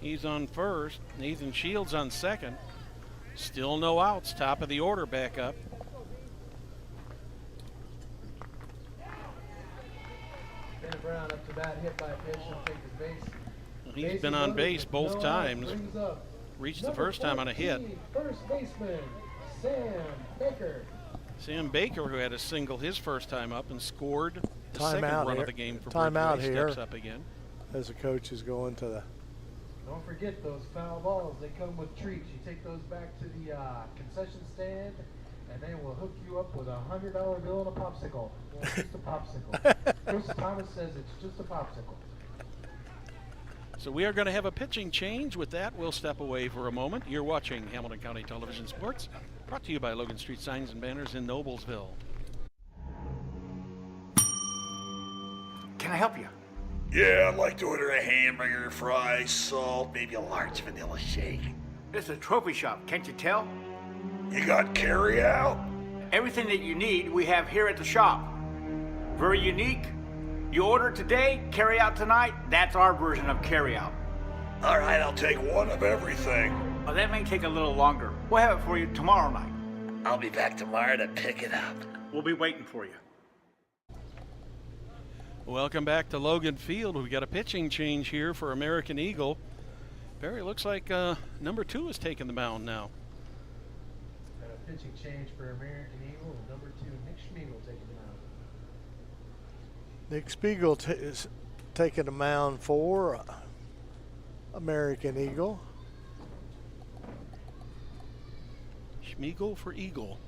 He's on first. Nathan Shields on second. Still no outs. Top of the order back up. Ben Brown up to bat, hit by a pitch, and take his base. He's been on base both times. Reached the first time on a hit. First baseman, Sam Baker. Sam Baker, who had a single his first time up and scored the second Timeout run here. of the game for Timeout Bridgeway, here. steps up again. As the coach is going to the. Don't forget those foul balls. They come with treats. You take those back to the concession stand, and they will hook you up with a $100 bill and a popsicle. Well, just a popsicle. Chris Thomas says it's just a popsicle. So we are going to have a pitching change. With that, we'll step away for a moment. You're watching Hamilton County Television Sports, brought to you by Logan Street Signs and Banners in Noblesville. Can I help you? Yeah, I'd like to order a hamburger, fries, salt, maybe a large vanilla shake. This is a trophy shop, can't you tell? You got carry out? Everything that you need, we have here at the shop. Very unique. You order today, carry out tonight. That's our version of carry out. All right, I'll take 1 of everything. Oh, that may take a little longer. We'll have it for you tomorrow night. I'll be back tomorrow to pick it up. We'll be waiting for you. Welcome back to Logan Field. We've got a pitching change here for American Eagle. Barry, looks like number 2 is taking the mound now. Got a pitching change for American Eagle. Number 2, Nick Schmiegel taking the mound. Nick Spiegel is taking the mound for American Eagle. Schmiegel for Eagle.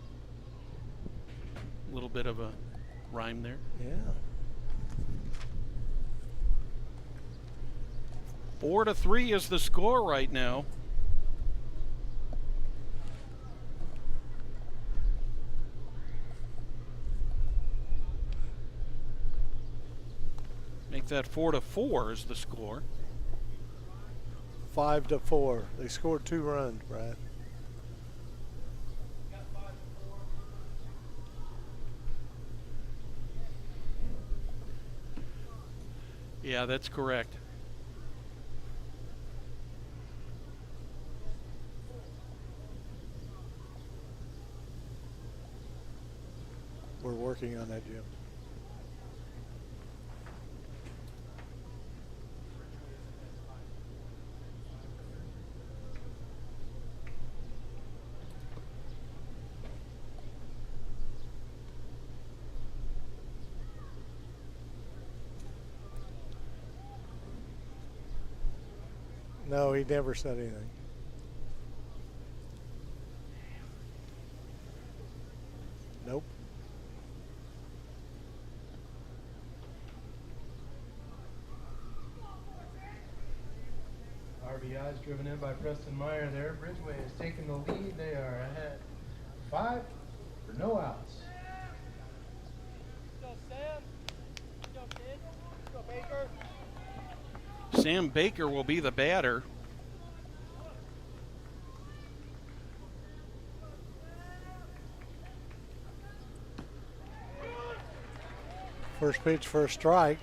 little bit of a rhyme there. Yeah. 4-3 is the score right now. Make that 4-4 is the score. 5-4. They scored 2 runs, Brad. Yeah, that's correct. We're working on that, Jim. No, he never said anything. Nope. RBIs driven in by Preston Meyer there. Bridgeway is taking the lead. They are ahead 5 for no outs. Sam Baker will be the batter. First pitch for a strike.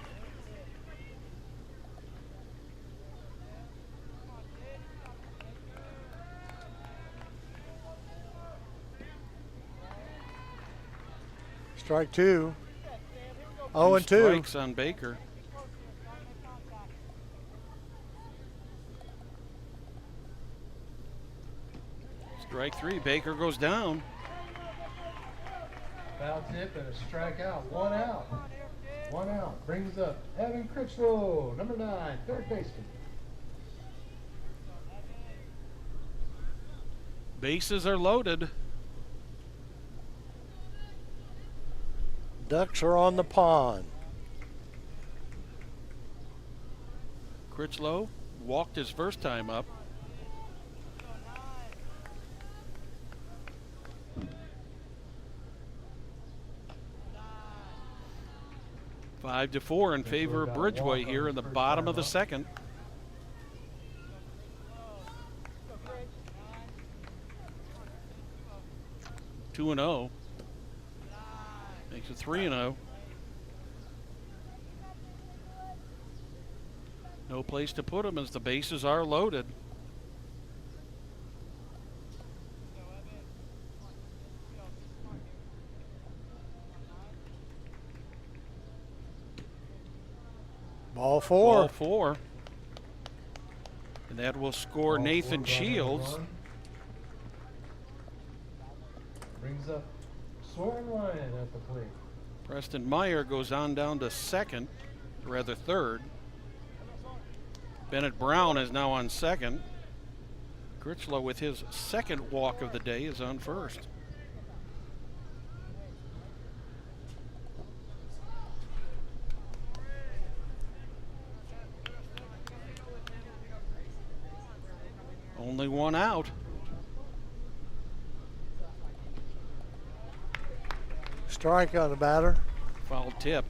Strike 2. 0-2. Strikes on Baker. Strike 3. Baker goes down. Foul tip and a strikeout. 1 out. 1 out. Brings up Evan Critchlow, number 9, third baseman. Bases are loaded. Ducks are on the pond. Critchlow walked his first time up. Five to 4 in favor of Bridgeway here in the bottom of the second. Two and 0. Makes it 3-0. No place to put him as the bases are loaded. Ball 4. Ball 4. And that will score Ball Nathan 4, Shields. Brings up Soren Ryan at the plate. Preston Meyer goes on down to second, or rather third. Bennett Brown is now on second. Critchlow with his second walk of the day is on first. Only 1 out. Strike on the batter. Foul tip.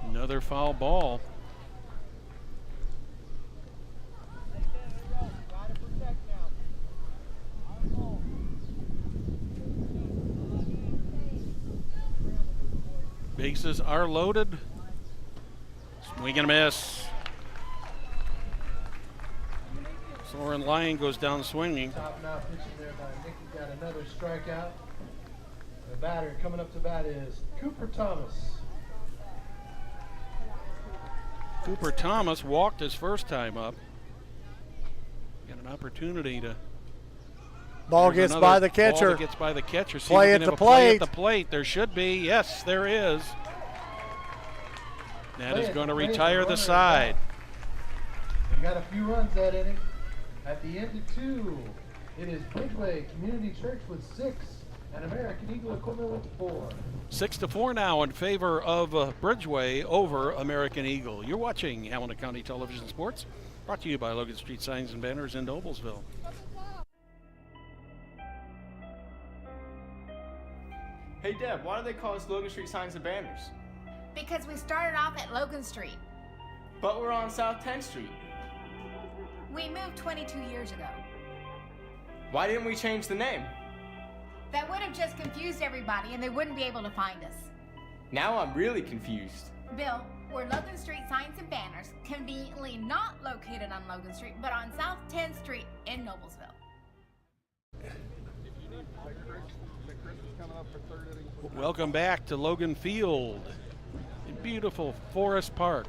Another foul ball. Bases are loaded. Swing and a miss. Soren Lyon goes down swinging. Top now pitching there by Nicky, got another strikeout. The batter coming up to bat is Cooper Thomas. Cooper Thomas walked his first time up. Got an opportunity to. Ball There's gets by the ball catcher. that gets by the catcher. See Play if we at can the have a play plate. at the plate. There should be. Yes, there is. That is going to retire the side. We got a few runs that inning. At the end of 2, it is Bridgeway Community Church with 6 and American Eagle Equipment with 4. 6-4 now in favor of Bridgeway over American Eagle. You're watching Hamilton County Television Sports, brought to you by Logan Street Signs and Banners in Noblesville. Hey Deb, why do they call us Logan Street Signs and Banners? Because we started off at Logan Street. But we're on South 10th Street. We moved 22 years ago. Why didn't we change the name? That would have just confused everybody and they wouldn't be able to find us. Now I'm really confused. Bill, we're Logan Street Signs and Banners, conveniently not located on Logan Street, but on South 10th Street in Noblesville. Welcome back to Logan Field in beautiful Forest Park.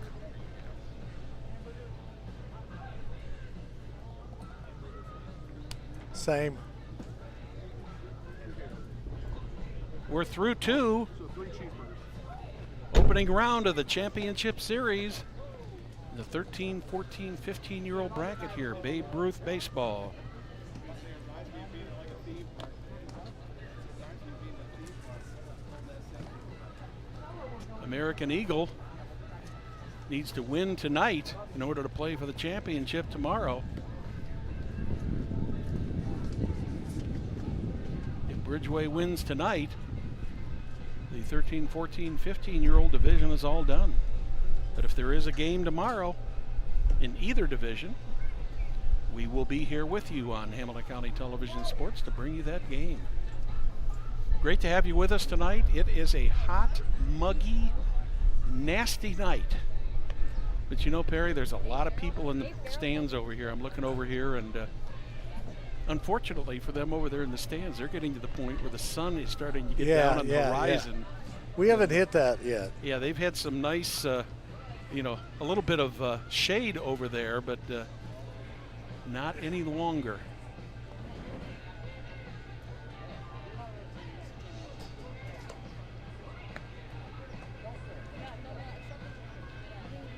Same. We're through 2. Opening round of the championship series. The 13, 14, 15-year-old bracket here, Babe Ruth baseball. American Eagle needs to win tonight in order to play for the championship tomorrow. If Bridgeway wins tonight, the 13, 14, 15-year-old division is all done. But if there is a game tomorrow in either division, we will be here with you on Hamilton County Television Sports to bring you that game. Great to have you with us tonight. It is a hot, muggy, nasty night. But you know, Perry, there's a lot of people in the stands over here. I'm looking over here, and unfortunately for them over there in the stands, they're getting to the point where the sun is starting to get down on the horizon. Yeah. We haven't hit that yet. Yeah, they've had some nice, a little bit of shade over there, but not any longer.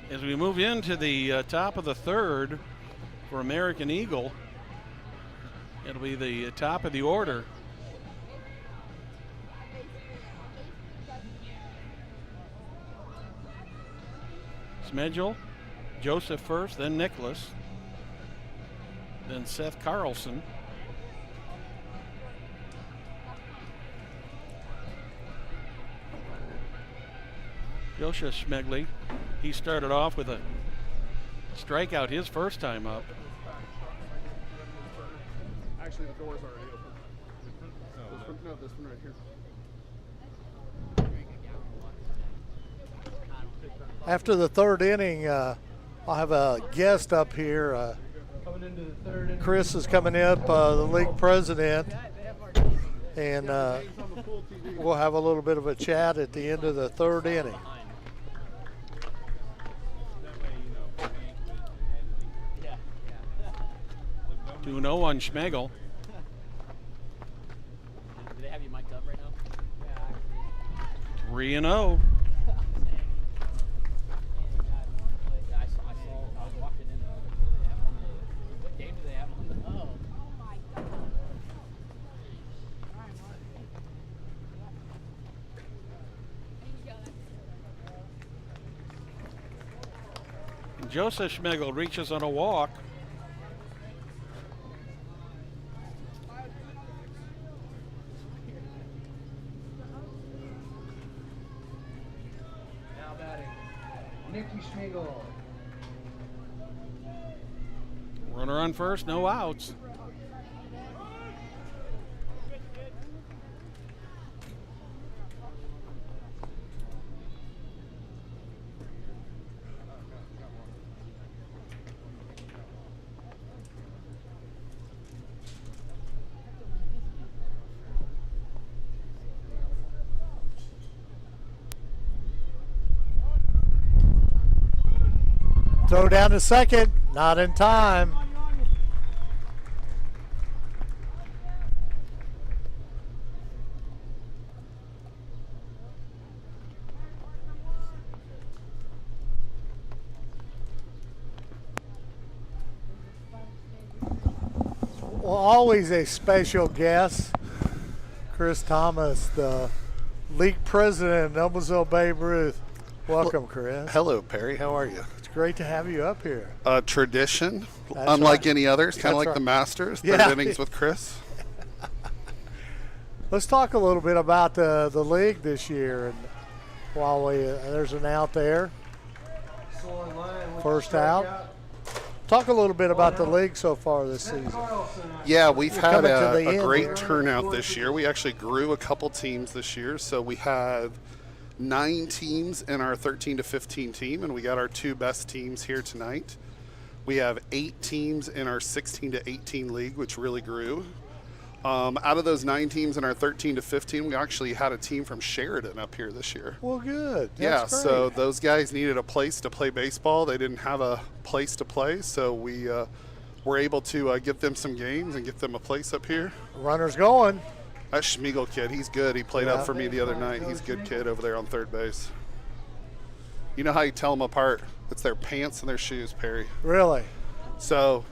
As we move into the top of the third for American Eagle, it'll be the top of the order. Smedgel, Joseph first, then Nicholas, then Seth Carlson. Joseph Schmegley, he started off with a strikeout his first time up. Actually, the door's already open. No, this one right here. After the third inning, I'll have a guest up here. Coming into the third inning. Chris is coming up, the league president, and we'll have a little bit of a chat at the end of the third inning. 2-0 on Schmegel. Do they have you mic'd up right now? 3-0. I was walking in. What game do they have on the? Oh my God. Joseph Schmegel reaches on a walk. Runner on first, no outs. Throw down to second, not in time. Well, always a special guest, Chris Thomas, the league president of Noblesville Babe Ruth. Welcome, Chris. Hello, Perry. How are you? It's great to have you up here. Tradition, That's unlike right. any others, kind of That's like right. the Masters, third Yeah. innings with Chris. Let's talk a little bit about the league this year. And while there's an out there, first out. Talk a little bit about the league so far this season. Yeah, we've had coming to the a end great here. turnout this year. We actually grew a couple teams this year, so we have 9 teams in our 13 to 15 team, and we got our 2 best teams here tonight. We have 8 teams in our 16 to 18 league, which really grew. Out of those 9 teams in our 13 to 15, we actually had a team from Sheridan up here this year. Well, good. Yeah, That's so great. those guys needed a place to play baseball. They didn't have a place to play, so we were able to get them some games and get them a place up here. Runner's going. That Schmiegel kid, he's good. He played Yeah. out for me the other night. He's a good kid over there on third base. You know how you tell them apart? It's their pants and their shoes, Perry. Really? So,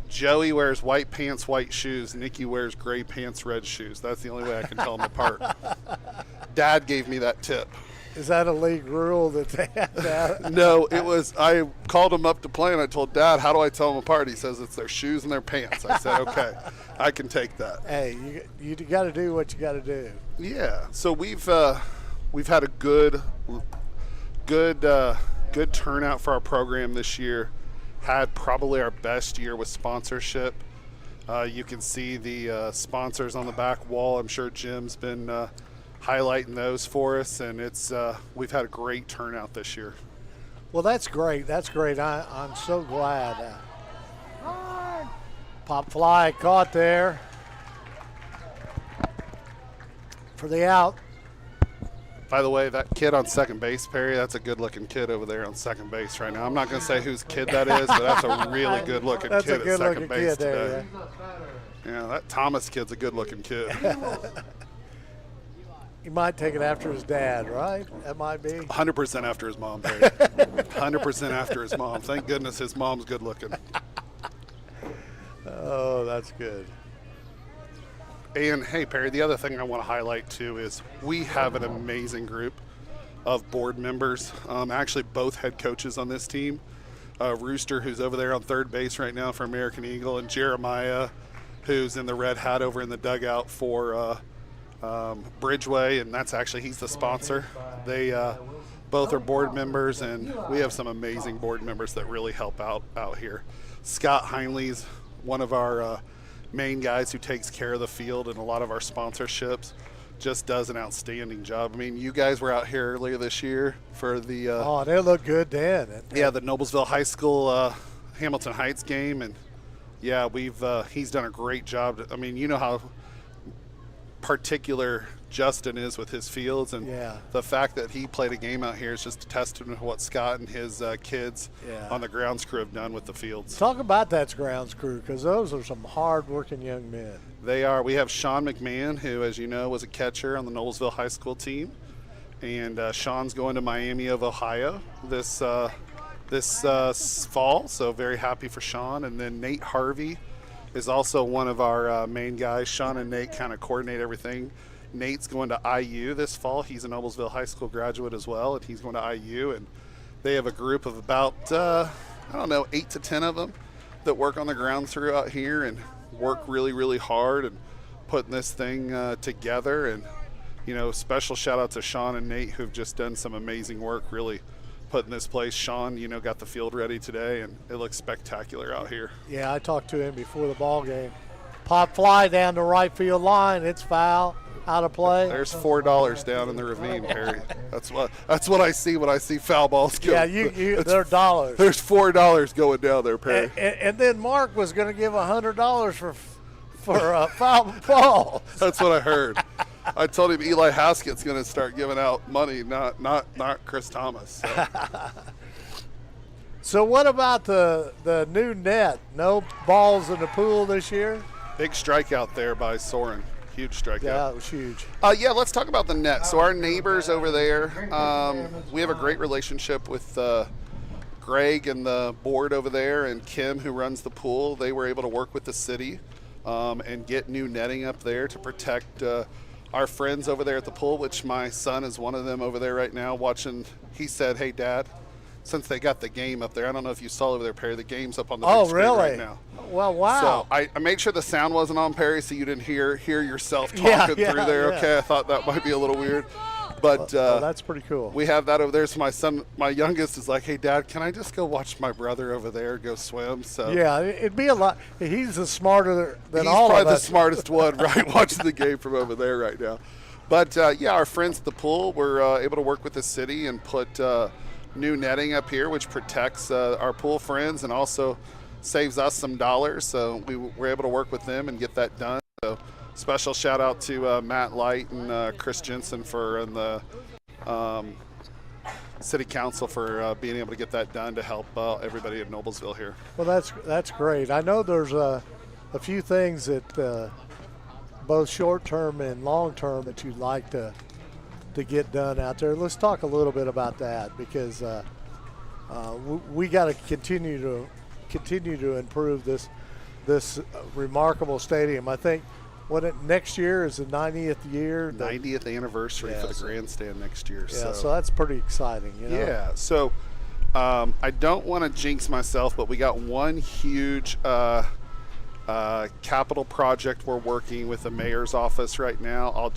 Joey wears white pants, white shoes. Nikki wears gray pants, red shoes. That's the only way I can tell them apart. Dad gave me that tip. Is that a league rule that they have to have? No, it was, I called him up to play and I told Dad, how do I tell them apart? He says it's their shoes and their pants. I said, okay, I can take that. Hey, you got to do what you got to do. Yeah, so we've had a good turnout for our program this year. Had probably our best year with sponsorship. You can see the sponsors on the back wall. I'm sure Jim's been highlighting those for us, and it's we've had a great turnout this year. Well, that's great. That's great. I'm so glad. Pop fly caught there for the out. By the way, that kid on second base, Perry, that's a good-looking kid over there on second base right now. I'm not going to say whose kid that is, but that's a really good-looking That's a kid at good-looking second base kid there, today. Yeah, that Thomas kid's a good-looking kid. He might take it after his dad, right? That might be. 100% after his mom, Perry. 100% after his mom. Thank goodness his mom's good-looking. Oh, that's good. And, hey, Perry, the other thing I want to highlight, too, is we have an amazing group of board members. Actually, both head coaches on this team. Rooster, who's over there on third base right now for American Eagle, and Jeremiah, who's in the red hat over in the dugout for Bridgeway, and he's the sponsor. They both are board members, and we have some amazing board members that really help out here. Scott Heinley's one of our main guys who takes care of the field and a lot of our sponsorships. Just does an outstanding job. I mean, you guys were out here earlier this year for the Oh, they look good then. the Noblesville High School Hamilton Heights game, and yeah, he's done a great job. I mean, you know how particular Justin is with his fields, and the fact that he played a game out here is just a testament to what Scott and his kids on the grounds crew have done with the fields. Talk about that grounds crew, because those are some hard-working young men. They are. We have Sean McMahon, who, as you know, was a catcher on the Noblesville High School team, and Sean's going to Miami of Ohio this fall, so very happy for Sean. And then Nate Harvey is also one of our main guys. Sean and Nate kind of coordinate everything. Nate's going to IU this fall. He's a Noblesville High School graduate as well, and he's going to IU. And they have a group of about, 8 to 10 of them that work on the grounds throughout here and work really, really hard and putting this thing together. And, special shout out to Sean and Nate, who've just done some amazing work really putting this place. Sean, got the field ready today, and it looks spectacular out here. Yeah, I talked to him before the ball game. Pop fly down the right field line. It's foul. Out of play. There's $4 down in the ravine, Perry. That's what I see when I see foul balls go. Yeah, they're dollars. There's $4 going down there, Perry. And then Mark was going to give $100 for a foul ball. That's what I heard. I told him Eli Haskett's going to start giving out money, not Chris Thomas. So. So what about the new net? No balls in the pool this year? Big strikeout there by Soren. Huge strikeout. Yeah, it was huge. Let's talk about the net. So our neighbors over there, we have a great relationship with Greg and the board over there and Kim, who runs the pool, they were able to work with the city and get new netting up there to protect our friends over there at the pool, which my son is one of them over there right now watching. He said, "Hey, Dad, since they got the game up there, I don't know if you saw over there, Perry, the game's up on the big screen right now." Well, wow. So I made sure the sound wasn't on, Perry, so you didn't hear yourself talking through there. Yeah. Okay, I thought that might be a little weird. But that's pretty cool. We have that over there. So my son, my youngest, is like, "Hey, Dad, can I just go watch my brother over there go swim?" So yeah, it'd be a lot. He's smarter than he's all of us. probably the smartest one, right, watching the game from over there right now. But, yeah, our friends at the pool were able to work with the city and put new netting up here, which protects our pool friends and also saves us some dollars. So we were able to work with them and get that done. So special shout out to Matt Light and Chris Jensen and the city council for being able to get that done to help everybody in Noblesville here. Well, that's great. I know there's a few things that both short-term and long-term that you'd like to get done out there. Let's talk a little bit about that, because we got to continue to improve this remarkable stadium. I think next year is the 90th year. 90th anniversary for the grandstand next year. Yeah, so that's pretty exciting. You know? Yeah, so I don't want to jinx myself, but we got one huge capital project we're working with the mayor's office right now.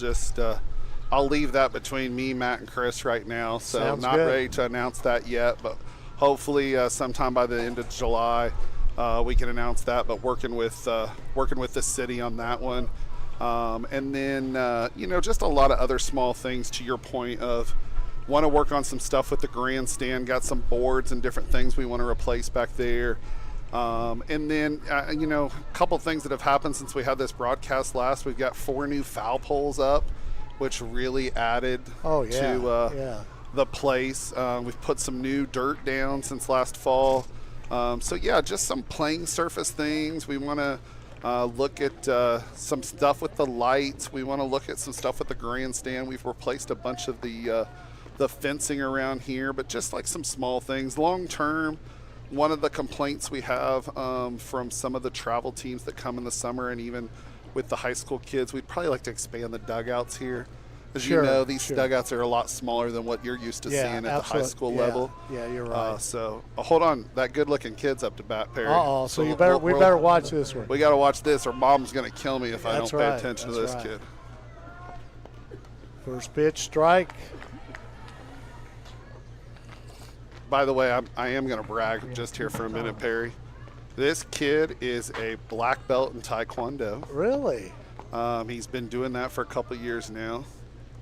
I'll leave that between me, Matt, and Chris right now. So Sounds not good. ready to announce that yet, but hopefully sometime by the end of July we can announce that. But working with the city on that one, and then just a lot of other small things. To your point of want to work on some stuff with the grandstand. Got some boards and different things we want to replace back there. And then, a couple things that have happened since we had this broadcast last. We've got 4 new foul poles up, which really added to the place. We've put some new dirt down since last fall. Just some playing surface things. We want to look at some stuff with the lights. We want to look at some stuff with the grandstand. We've replaced a bunch of the fencing around here, but just like some small things. Long term, one of the complaints we have from some of the travel teams that come in the summer, and even with the high school kids, we'd probably like to expand the dugouts here. As you know, these dugouts are a lot smaller than what you're used to seeing at the high school level. Yeah, you're right. Hold on, that good-looking kid's up to bat, Perry. So we better watch this one. We got to watch this, or Mom's going to kill me if I don't pay right. attention to this kid. First pitch, strike. By the way, I am going to brag just here for a minute, Perry. This kid is a black belt in Taekwondo. Really? He's been doing that for a couple years now.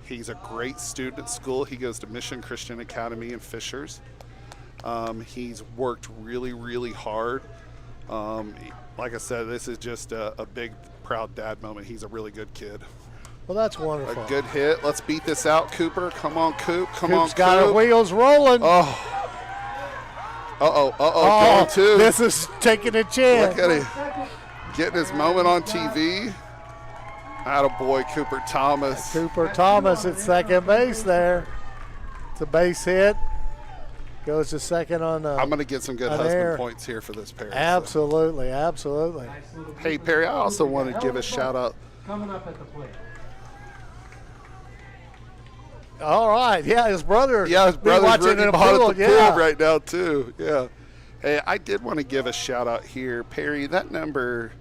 He's a great student at school. He goes to Mission Christian Academy in Fishers. He's worked really, really hard. Like I said, this is just a big, proud dad moment. He's a really good kid. Well, that's wonderful. A good hit. Let's beat this out, Cooper. Come on, Coop. Coop's got her wheels rolling. Oh. Going two. This is taking a chance. Look at him. Getting his moment on TV. Attaboy, Cooper Thomas. Cooper Thomas at second base there. It's a base hit. Goes to second on I'm going to get some good husband points here for this, Perry. Absolutely. Hey, Perry, I also want to give a shout-out. Coming up at the plate. All right. Yeah, his brother's watching in the pool pool. Yeah. right now, too. Yeah. Hey, I did want to give a shout-out here. Perry, that number,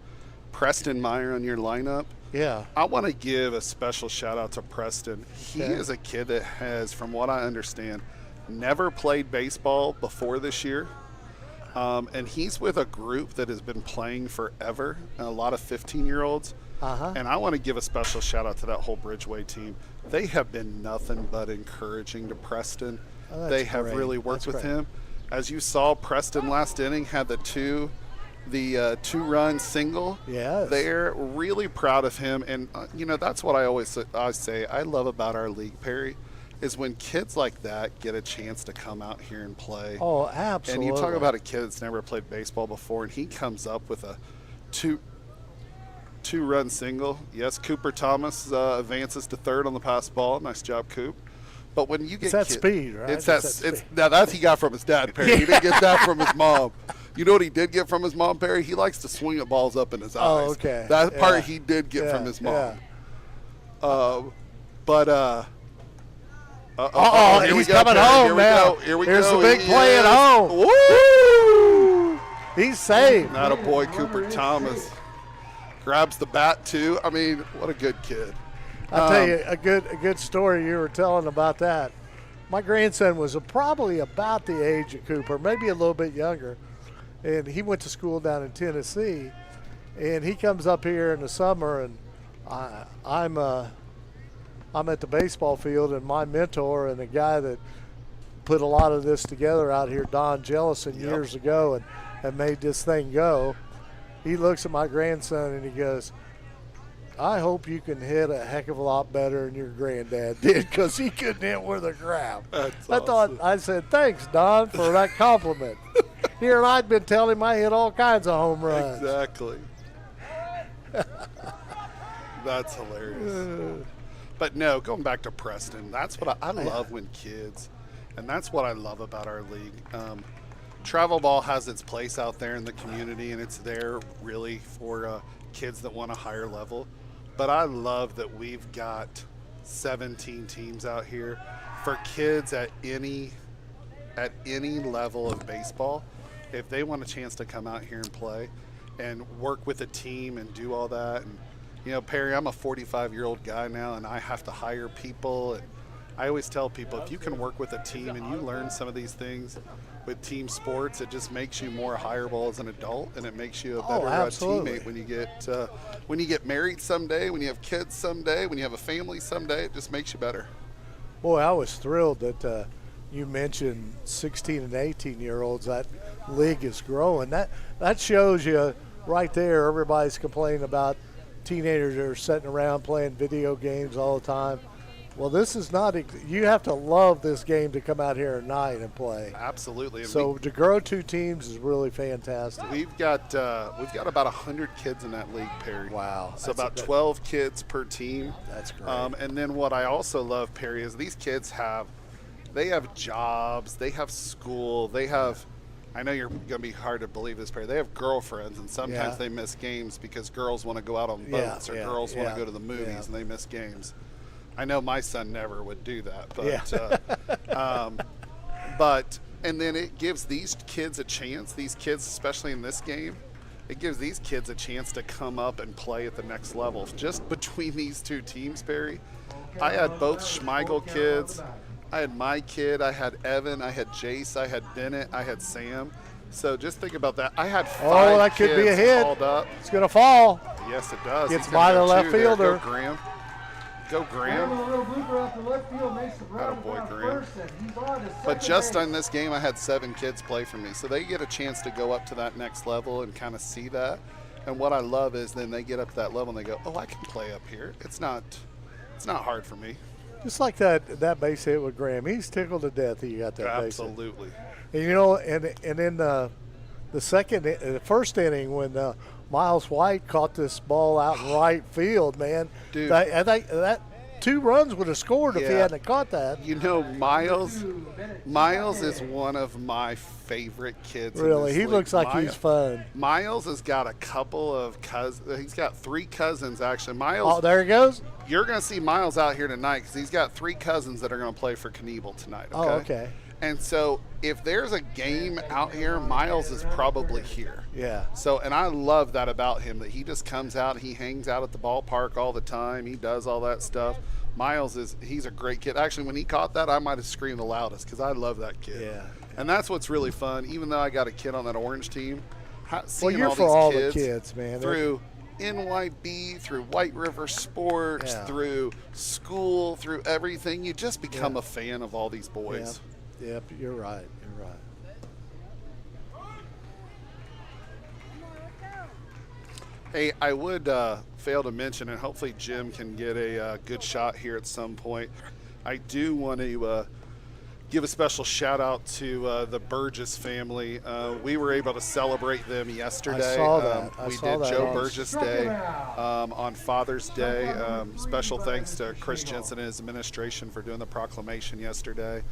Preston Meyer on your lineup, yeah. I want to give a special shout-out to Preston. He is a kid that has, from what I understand, never played baseball before this year. And he's with a group that has been playing forever, and a lot of 15-year-olds. And I want to give a special shout-out to that whole Bridgeway team. They have been nothing but encouraging to Preston. They have really worked with him. As you saw, Preston last inning had the two-run single. Yes. They're really proud of him. And, that's what I say I love about our league, Perry, is when kids like that get a chance to come out here and play. Oh, absolutely. And you talk about a kid that's never played baseball before, and he comes up with a two-run single. Yes, Cooper Thomas advances to third on the pass ball. Nice job, Coop. But when you get It's that speed, right? It's It's that. that It's speed. now that's he got from his dad, Perry. He didn't get that from his mom. You know what he did get from his mom, Perry? He likes to swing the balls up in his eyes. Oh, okay. That Yeah. part he did get from his mom. Yeah. Here we He's go, coming Perry. home Here we now. go. Here we Here's go. the big He play at is. home. Woo! He's saved. Not a boy, Cooper Thomas. Grabs the bat, too. I mean, what a good kid. I'll tell you a good story you were telling about that. My grandson was probably about the age of Cooper, maybe a little bit younger, and he went to school down in Tennessee. And he comes up here in the summer, and I'm at the baseball field, and my mentor and the guy that put a lot of this together out here, Don Jellison, years ago, and made this thing go. He looks at my grandson and he goes, I hope you can hit a heck of a lot better than your granddad did, because he couldn't hit with a crap. I said, thanks, Don, for that compliment. Here, and I'd been telling him I hit all kinds of home runs. Exactly. That's hilarious. But no, going back to Preston, that's what I love when kids, and that's what I love about our league. Travel ball has its place out there in the community, and it's there really for kids that want a higher level. But I love that we've got 17 teams out here for kids at any level of baseball. If they want a chance to come out here and play and work with a team and do all that. And, you know, Perry, I'm a 45-year-old guy now, and I have to hire people. And I always tell people, if you can work with a team and you learn some of these things with team sports, it just makes you more hireable as an adult, and it makes you a better teammate when you get married someday, when you have kids someday, when you have a family someday. It just makes you better. Boy, I was thrilled that you mentioned 16 and 18-year-olds. That league is growing. That shows you right there. Everybody's complaining about teenagers that are sitting around playing video games all the time. Well, this is not. You have to love this game to come out here at night and play. Absolutely. And so to grow two teams is really fantastic. We've got about 100 kids in that league, Perry. Wow. So about 12 kids per team. That's great. And then what I also love, Perry, is these kids have jobs, they have school, they have. I know you're going to be hard to believe this, Perry. They have girlfriends, and sometimes they miss games because girls want to go out on boats or girls want to go to the movies and they miss games. I know my son never would do that, but and then it gives these kids a chance. These kids, especially in this game, it gives these kids a chance to come up and play at the next level. Just between these two teams, Perry, I had both Schmeigel kids. I had my kid. I had Evan. I had Jace. I had Bennett. I had Sam. So just think about that. I had 5 that could be a kids hit. called up. It's going to fall. Yes, it does. Gets He's by gonna the go left 2 there. fielder. Go Graham. Go Graham. Attaboy, Graham. But just on this game, I had 7 kids play for me. So they get a chance to go up to that next level and kind of see that. And what I love is then they get up to that level and they go, oh, I can play up here. It's not hard for me. Just like that base hit with Graham. He's tickled to death he got that base hit. Absolutely. And, you know, and in the first inning when Miles White caught this ball out in right field, man. Dude. I think that 2 runs would have scored if he hadn't caught that. You know, Miles is one of my favorite kids. Really, in this he league. looks like he's fun. Miles has got a couple of cousins. He's got 3 cousins, actually. Miles. Oh, there he goes. You're going to see Miles out here tonight because he's got 3 cousins that are going to play for Knievel tonight. Okay? Oh, okay. And so if there's a game out here, Miles is probably here. Yeah. So, and I love that about him, that he just comes out, he hangs out at the ballpark all the time, he does all that stuff. Miles he's a great kid. Actually, when he caught that, I might have screamed the loudest because I love that kid. Yeah. And that's what's really fun, even though I got a kid on that orange team. Well, you're for all the kids, man. Through NYB, through White River Sports, through school, through everything, you just become a fan of all these boys. Yep, you're right. Hey, I would fail to mention, and hopefully Jim can get a good shot here at some point. I do want to give a special shout out to the Burgess family. We were able to celebrate them yesterday. I saw that. We did Joe Burgess Day on Father's Day. Special thanks to Chris Jensen and his administration for doing the proclamation yesterday.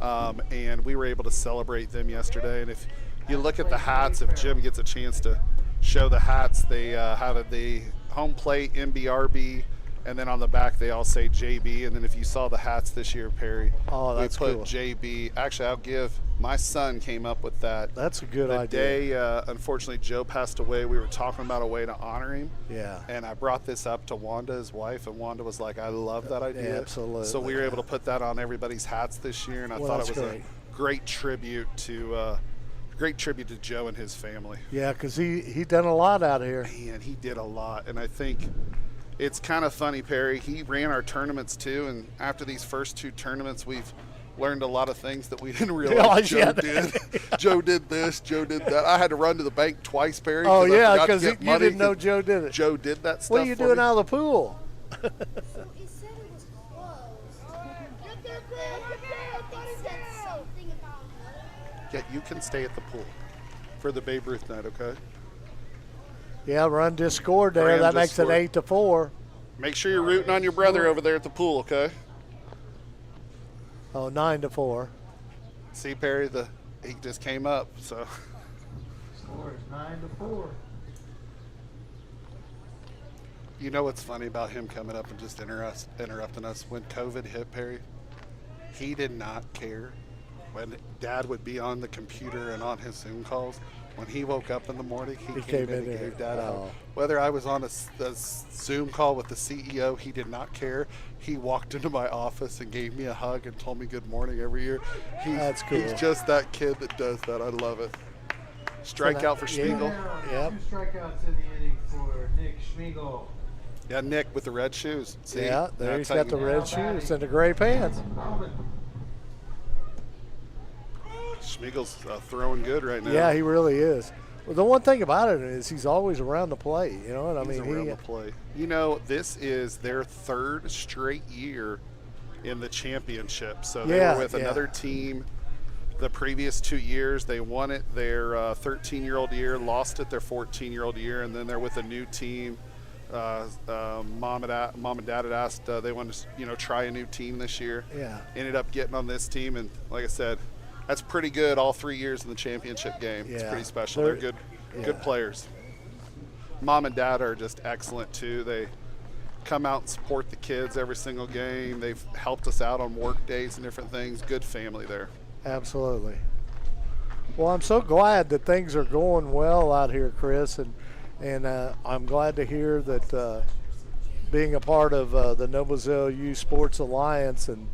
And we were able to celebrate them yesterday. And if you look at the hats, if Jim gets a chance to show the hats, they have the home plate MBRB, and then on the back they all say JB. And then if you saw the hats this year, Perry, that's we put cool. JB. Actually, I'll give, my son came up with that. That's a good the idea. Day, unfortunately, Joe passed away. We were talking about a way to honor him. Yeah. And I brought this up to Wanda, his wife, and Wanda was like, I love that idea. Yeah, absolutely. So we were able to put that on everybody's hats this year, and I thought it was great. a great tribute to Joe and his family. Yeah, because he done a lot out here. Man, he did a lot, and I think it's kind of funny, Perry. He ran our tournaments too, and after these first 2 tournaments, we've learned a lot of things that we didn't realize Joe did. Joe did this, Joe did that. I had to run to the bank twice, Perry. Oh, yeah, because you didn't know Joe did it. Joe did that stuff. What are you doing out of the pool? Yeah, you can stay at the pool for the Babe Ruth night, okay? Yeah, run just scored there. Graham That just makes scored. it 8-4. Make sure you're rooting on your brother over there at the pool, okay? Oh, 9-4. See, Perry, he just came up, so. Score is 9-4. You know what's funny about him coming up and just interrupting us? When COVID hit, Perry, he did not care. When Dad would be on the computer and on his Zoom calls, when he woke up in the morning, he came in and gave Dad a hug. Whether I was on a Zoom call with the CEO, he did not care. He walked into my office and gave me a hug and told me good morning every year. That's cool. He's just that kid that does that. I love it. Strikeout for Schmiegel. Yep. 2 strikeouts in the inning for Nick Schmiegel. Yeah, Nick with the red shoes. See? Yeah, there he's That's how got the you- red shoes and the gray pants. Schmiegel's throwing good right now. Yeah, he really is. Well, the one thing about it is he's always around the plate. You know what I He's mean? around the plate. You know, this is their 3rd straight year in the championship. So they were with another team the previous 2 years. They won it their 13-year-old year, lost it their 14-year-old year, and then they're with a new team. Mom and Dad had asked they wanted to try a new team this year. Yeah. Ended up getting on this team, and like I said, that's pretty good all 3 years in the championship game. It's pretty special. They're good players. Mom and Dad are just excellent too. They come out and support the kids every single game. They've helped us out on work days and different things. Good family there. Absolutely. Well, I'm so glad that things are going well out here, Chris, and I'm glad to hear that being a part of the Noblesville Youth Sports Alliance and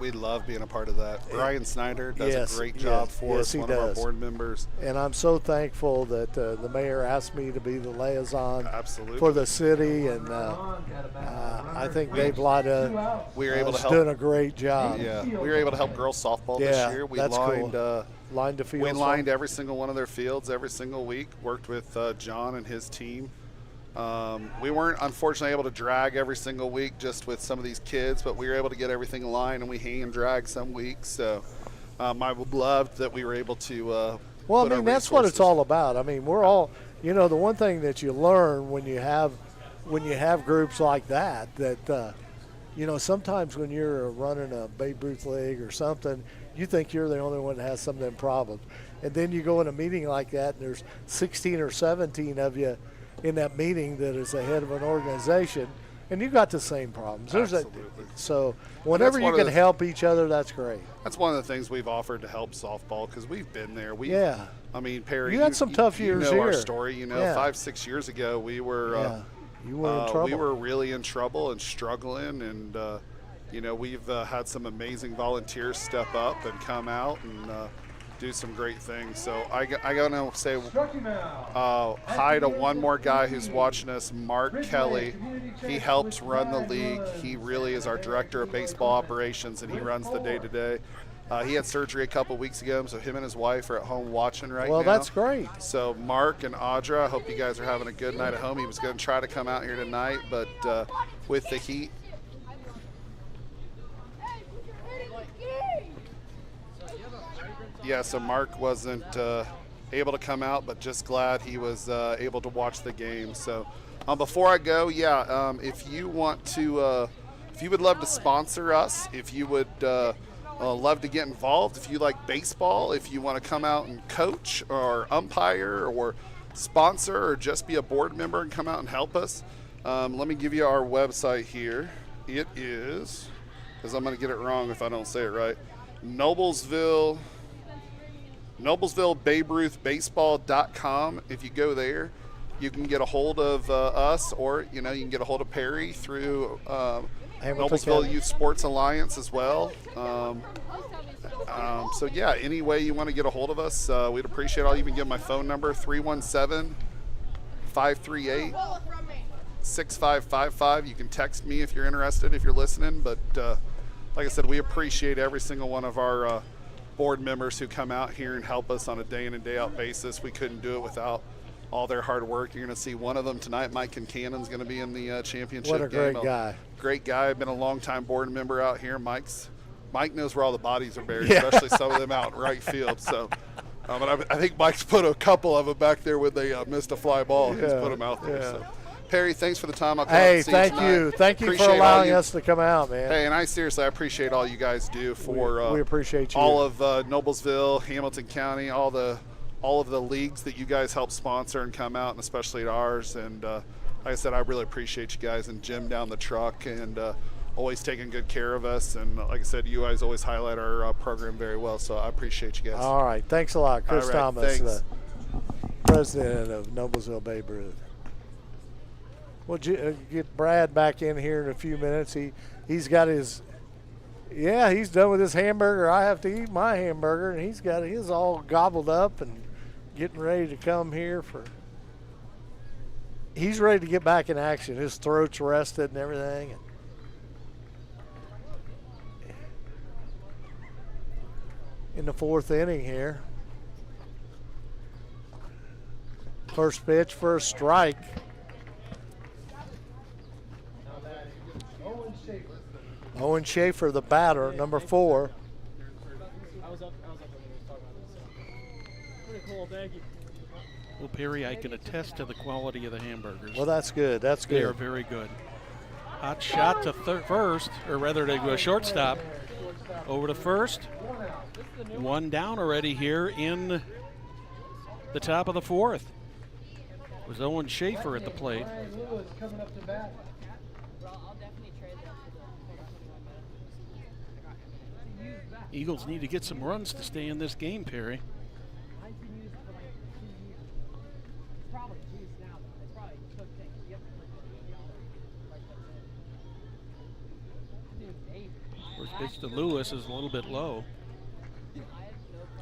we love being a part of that. Brian Snyder does a great job for us, he one does. of our board members. And I'm so thankful that the mayor asked me to be the liaison Absolutely. for the city, and I think Dave Lada We were able to is help. doing a great job. Yeah, we were able to help girls softball this year. We that's lined, cool. Lined the field. we lined every single one of their fields every single week. Worked with John and his team. We weren't unfortunately able to drag every single week just with some of these kids, but we were able to get everything aligned, and we hand drag some weeks. So I loved that we were able to. Well, put I our mean, that's what it's resources- all about. I mean, we're all, the one thing that you learn when you have groups like that, sometimes when you're running a Babe Ruth League or something, you think you're the only one that has some of them problems. And then you go in a meeting like that, and there's 16 or 17 of you in that meeting that is the head of an organization, and you got the same problems. Absolutely. So whenever you can help each other, that's great. That's one of the things we've offered to help softball because we've been there. I mean, Perry, you had some tough years you know here. our story. 5-6 years ago, we were you were in trouble. We were really in trouble and struggling, and we've had some amazing volunteers step up and come out and do some great things. So I gotta say hi to one more guy who's watching us, Mark Kelly. He helps run the league. He really is our director of baseball operations, and he runs the day-to-day. He had surgery a couple weeks ago, so him and his wife are at home watching right now. Well, that's great. So Mark and Audra, I hope you guys are having a good night at home. He was going to try to come out here tonight, but with the heat. Yeah, so Mark wasn't able to come out, but just glad he was able to watch the game. So before I go, if you want to, if you would love to sponsor us, if you would love to get involved, if you like baseball, if you want to come out and coach or umpire or sponsor or just be a board member and come out and help us, let me give you our website here. It is, because I'm going to get it wrong if I don't say it right, Noblesville BabeRuthBaseball.com. If you go there, you can get a hold of us, or you can get a hold of Perry through Noblesville Youth Sports Alliance as well. Any way you want to get a hold of us, we'd appreciate it. I'll even give my phone number, 317-538-6555. You can text me if you're interested, if you're listening. But like I said, we appreciate every single one of our board members who come out here and help us on a day in and day out basis. We couldn't do it without all their hard work. You're going to see one of them tonight. Mike Kincannon's going to be in the championship game. What a great guy. Great guy. I've been a long-time board member out here. Mike knows where all the bodies are buried, especially some of them out in right field. So, I think Mike's put a couple of them back there when they missed a fly ball. He's put them out there. So. Perry, thanks for the time. I'll come out and see you tonight. Thank you for allowing us to come out, man. Hey, and I appreciate all you guys do for we appreciate you. All of Noblesville, Hamilton County, all of the leagues that you guys help sponsor and come out, and especially at ours. And like I said, I really appreciate you guys, and Jim down the truck, and always taking good care of us. And like I said, you guys always highlight our program very well, so I appreciate you guys. All right, thanks a lot. Chris Thomas, thanks. the president of Noblesville Babe Ruth. We'll get Brad back in here in a few minutes. He's got his, he's done with his hamburger. I have to eat my hamburger, and he's got his all gobbled up and getting ready to come here he's ready to get back in action. His throat's rested and everything. In the fourth inning here. First pitch for a strike. Owen Schaefer, the batter, number 4. I was up when he was talking about this. Pretty cool, thank you. Well, Perry, I can attest to the quality of the hamburgers. Well, that's good. That's good. They are very good. Hot shot to first, or rather to shortstop. Over to first. One down already here in the top of the fourth. It was Owen Schaefer at the plate. Eagles need to get some runs to stay in this game, Perry. First pitch to Lewis is a little bit low.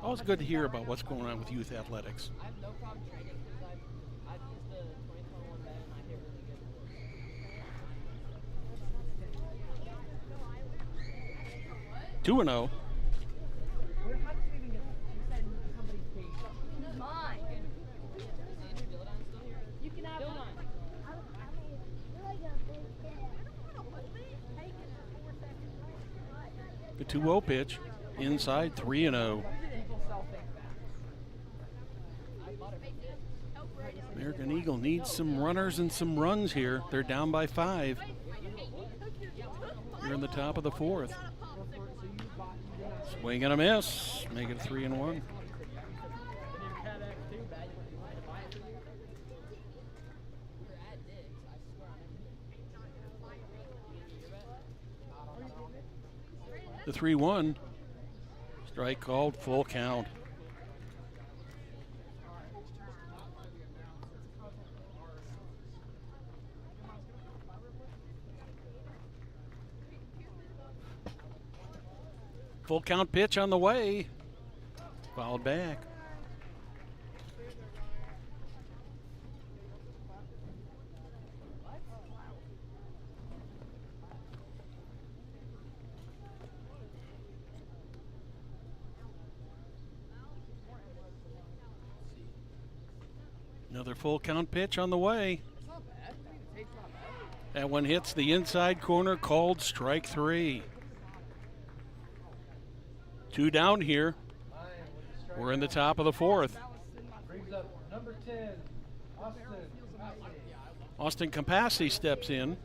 Always good to hear about what's going on with youth athletics. I have no problem training because I've used the 2021 bed and I hit really good. 2-0. The 2-0 pitch, inside 3-0. American Eagle needs some runners and some runs here. They're down by 5. You're in the top of the fourth. Swing and a miss. Make it 3-1. The 3-1. Strike called, full count. Full count pitch on the way. Fouled back. Another full count pitch on the way. That one hits the inside corner, called strike 3. 2 down here. We're in the top of the fourth. Brings up number 10, Austin. Austin Campassi steps in.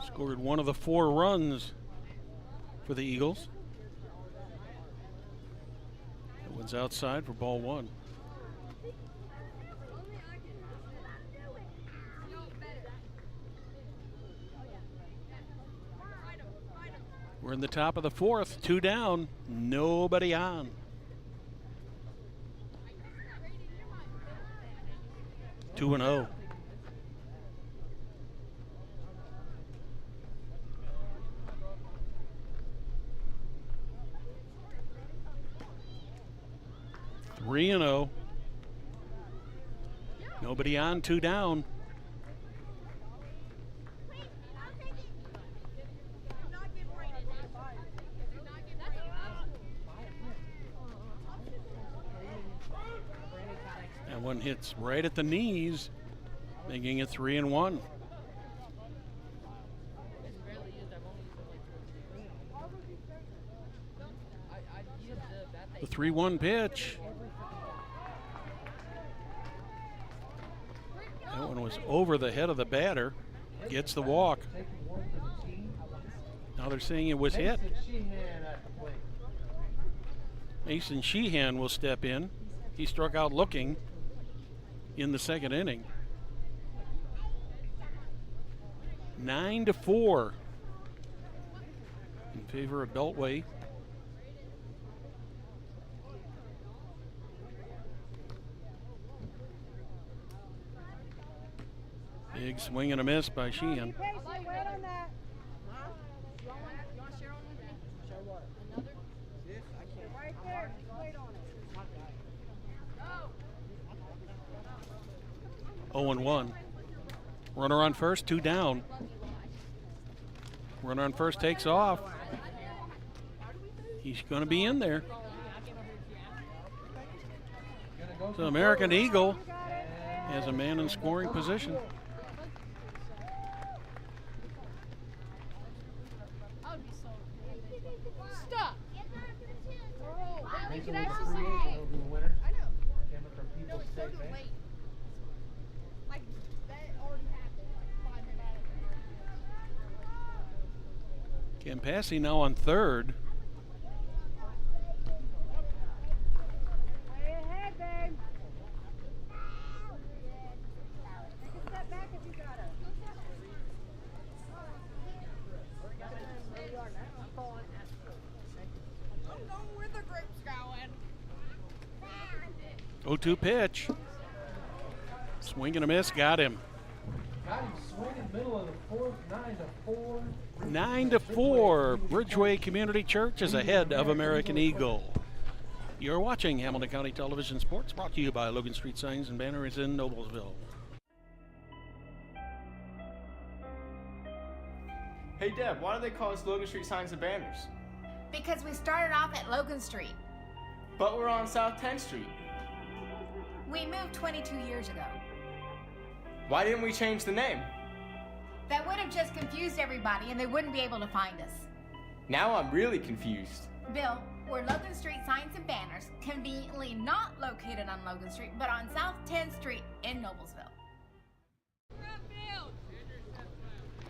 Scored one of the 4 runs for the Eagles. That one's outside for ball 1. We're in the top of the fourth, 2 down, nobody on. Two and 0. Three and 0. Nobody on, 2 down. That one hits right at the knees, making it 3 and 1. The 3-1 pitch. That one was over the head of the batter. Gets the walk. Now they're saying it was hit. Mason Sheehan will step in. He struck out looking in the second inning. 9-4 in favor of Beltway. Big swing and a miss by Sheehan. Oh and 1. Runner on first, 2 down. Runner on first takes off. He's going to be in there. So American Eagle has a man in scoring position. Stop. We can actually say, hey, I know. No, it's so late. Like, that already happened. Like 5 minutes. Campassi now on third. Way ahead, babe. Take a step back if you got it. I'm going where the grapes going. 0-2 pitch. Swing and a miss, got him. Got him swinging middle of the fourth, 9-4. 9-4. Bridgeway Community Church is ahead of American Eagle. You're watching Hamilton County Television Sports, brought to you by Logan Street Signs and Banners in Noblesville. Hey Deb, why do they call us Logan Street Signs and Banners? Because we started off at Logan Street. But we're on South 10th Street. We moved 22 years ago. Why didn't we change the name? That would have just confused everybody and they wouldn't be able to find us. Now I'm really confused. Bill, we're Logan Street Signs and Banners, conveniently not located on Logan Street, but on South 10th Street in Noblesville.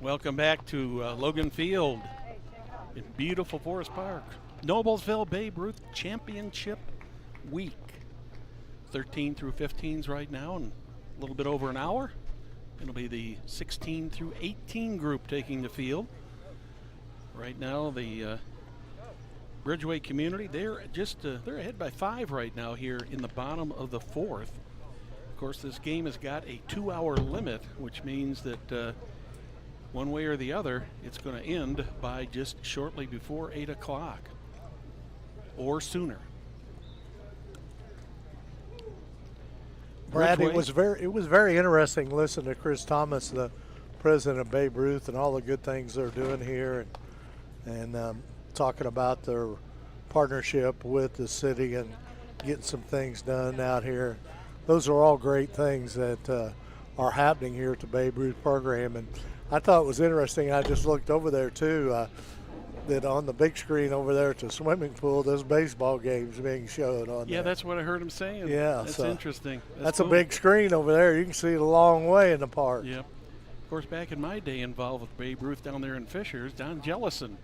Welcome back to Logan Field in beautiful Forest Park. Noblesville Babe Ruth Championship Week. 13 through 15s right now, and a little bit over an hour. It'll be the 16 through 18 group taking the field. Right now, the Bridgeway Community, they're ahead by 5 right now here in the bottom of the fourth. Of course, this game has got a 2-hour limit, which means that one way or the other, it's going to end by just shortly before 8 o'clock or sooner. Brad, Bridgeway. it was very interesting listening to Chris Thomas, the president of Babe Ruth, and all the good things they're doing here, and talking about their partnership with the city and getting some things done out here. Those are all great things that are happening here at the Babe Ruth program, and I thought it was interesting. I just looked over there too. That on the big screen over there at the swimming pool, this baseball game's being shown on there. Yeah, that's what I heard him saying. Yeah, that's so interesting. That's cool. a big screen over there. You can see it a long way in the park. Yep. Of course, back in my day involved with Babe Ruth down there in Fishers, Don Jellison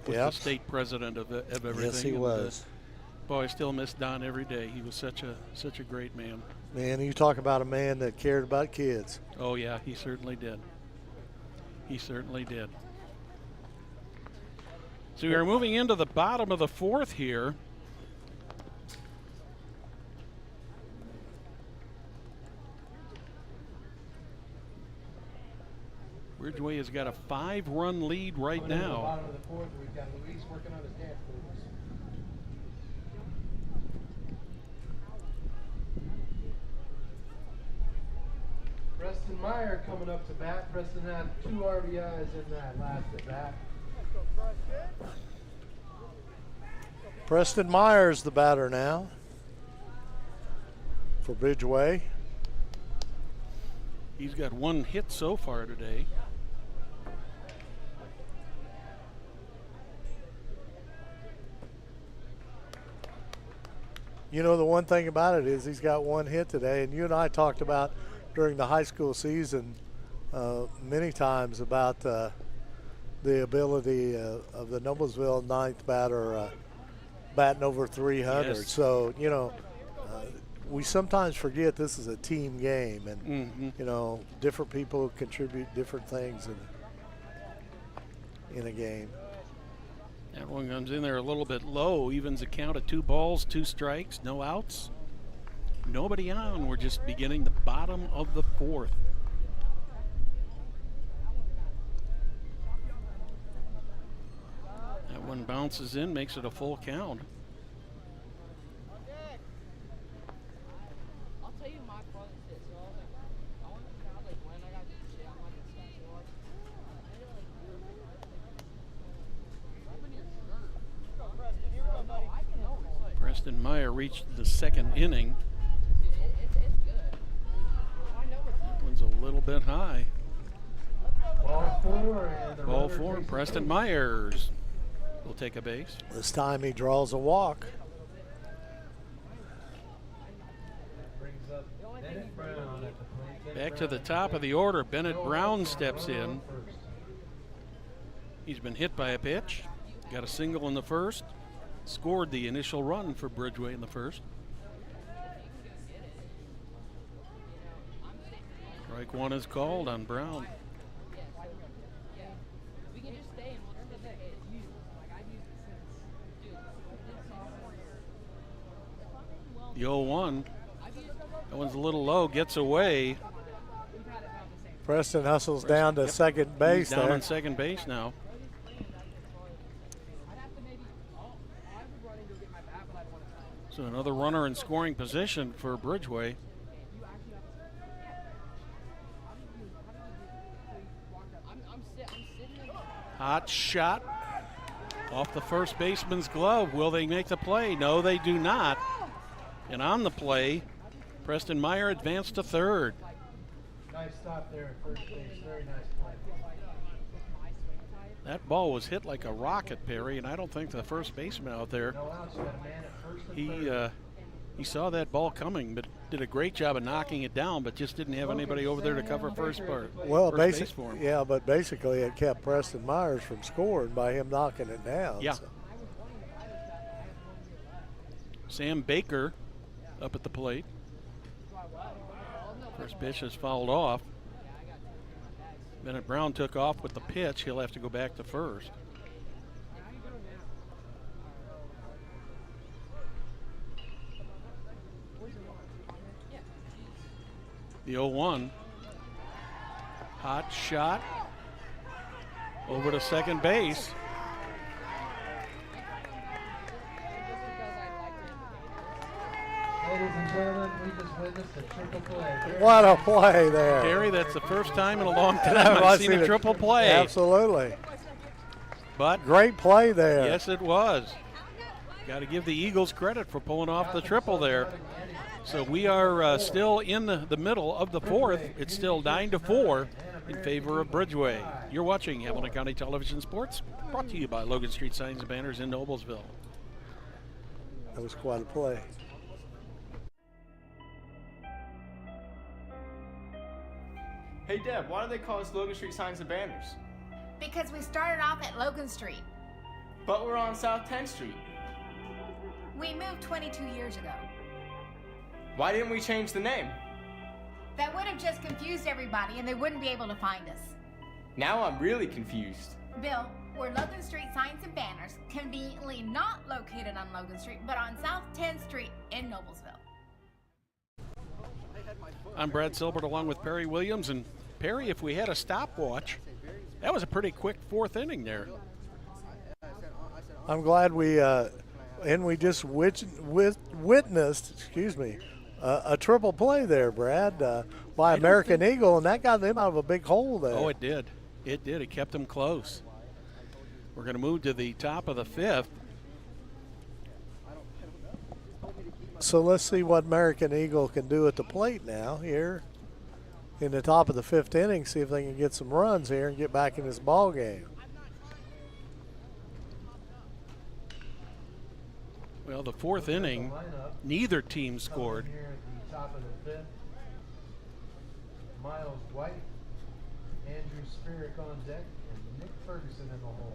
was the state president of everything. Yes, he was. Boy, I still miss Don every day. He was such a great man. Man, you talk about a man that cared about kids. Oh, yeah, he certainly did. He certainly did. So we are moving into the bottom of the fourth here. Ridgeway has got a 5-run lead right now. At the bottom of the fourth, we've got Luis working on his dance moves. Preston Meyer coming up to bat. Preston had 2 RBIs in that last at bat. Preston Myers the batter now for Ridgeway. He's got 1 hit so far today. You know, the one thing about it is he's got 1 hit today, and you and I talked about during the high school season many times about the ability of the Noblesville 9th batter batting over 300. Yes. So, you know, we sometimes forget this is a team game, and you know, different people contribute different things in a game. That one comes in there a little bit low, evens a count of 2 balls, 2 strikes, no outs. Nobody on. We're just beginning the bottom of the fourth. That one bounces in, makes it a full count. I'll tell you my father said, so I want to know, like, when I got this shit, I'm like, this so hard. Preston Meyer reached the 2nd inning. That one's a little bit high. Ball 4 and the Ball runner 4, takes Preston Myers will take a base. This time he draws a walk. brings up Bennett Brown at the plate. Back to the top of the order, Bennett Brown steps in. He's been hit by a pitch, got a single in the first, scored the initial run for Bridgeway in the first. Strike 1 is called on Brown. The 0-1. That one's a little low, gets away. Preston hustles down to second base. He's down there. on second base now. So another runner in scoring position for Bridgeway. Hot shot off the first baseman's glove. Will they make the play? No, they do not. And on the play, Preston Meyer advanced to third. Nice stop there at first base. Very nice play. That ball was hit like a rocket, Perry, and I don't think the first baseman out there, No outs. You got a man at first and he saw that ball coming, but did a great job of knocking it down, but just didn't have anybody over there to cover first part. Well, first base for him. yeah, but basically it kept Preston Myers from scoring by him knocking it down. Yeah. So. Sam Baker up at the plate. First pitch is fouled off. Bennett Brown took off with the pitch. He'll have to go back to first. The 0-1. Hot shot over to second base. Ladies and gentlemen, we just witnessed a triple play. What a play there. Gary, that's the first time in a long time I've seen a triple play. Absolutely. But great play there. Yes, it was. Got to give the Eagles credit for pulling off the triple there. So we are still in the middle of the fourth. It's still 9-4. in favor of Bridgeway. You're watching Hamilton County Television Sports, brought to you by Logan Street Signs and Banners in Noblesville. That was quite a play. Hey Deb, why do they call us Logan Street Signs and Banners? Because we started off at Logan Street. But we're on South 10th Street. We moved 22 years ago. Why didn't we change the name? That would have just confused everybody and they wouldn't be able to find us. Now I'm really confused. Bill, we're Logan Street Signs and Banners, conveniently not located on Logan Street, but on South 10th Street in Noblesville. I'm Brad Silbert along with Perry Williams. And Perry, if we had a stopwatch, that was a pretty quick fourth inning there. I'm glad we just witnessed, a triple play there, Brad, by American Eagle, and that got them out of a big hole there. Oh, it did. It did. It kept them close. We're going to move to the top of the fifth. So let's see what American Eagle can do at the plate now here in the top of the fifth inning, see if they can get some runs here and get back in this ball game. Well, the fourth inning, neither team scored. Here at the top of the fifth, Miles White, Andrew Spirik on deck, and Nick Ferguson in the hole.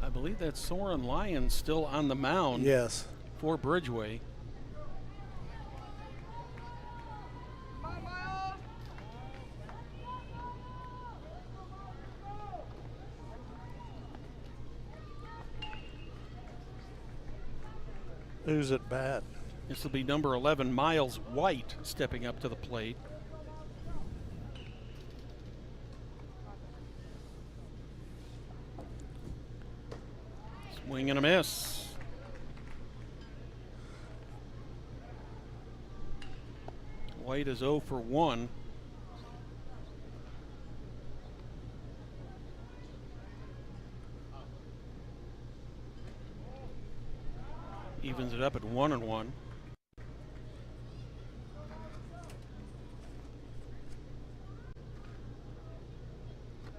I believe that's Soren Lyons still on the mound. Yes. For Bridgeway. Who's at bat? This will be number 11, Miles White, stepping up to the plate. Swing and a miss. White is 0 for 1. Evens it up at 1-1.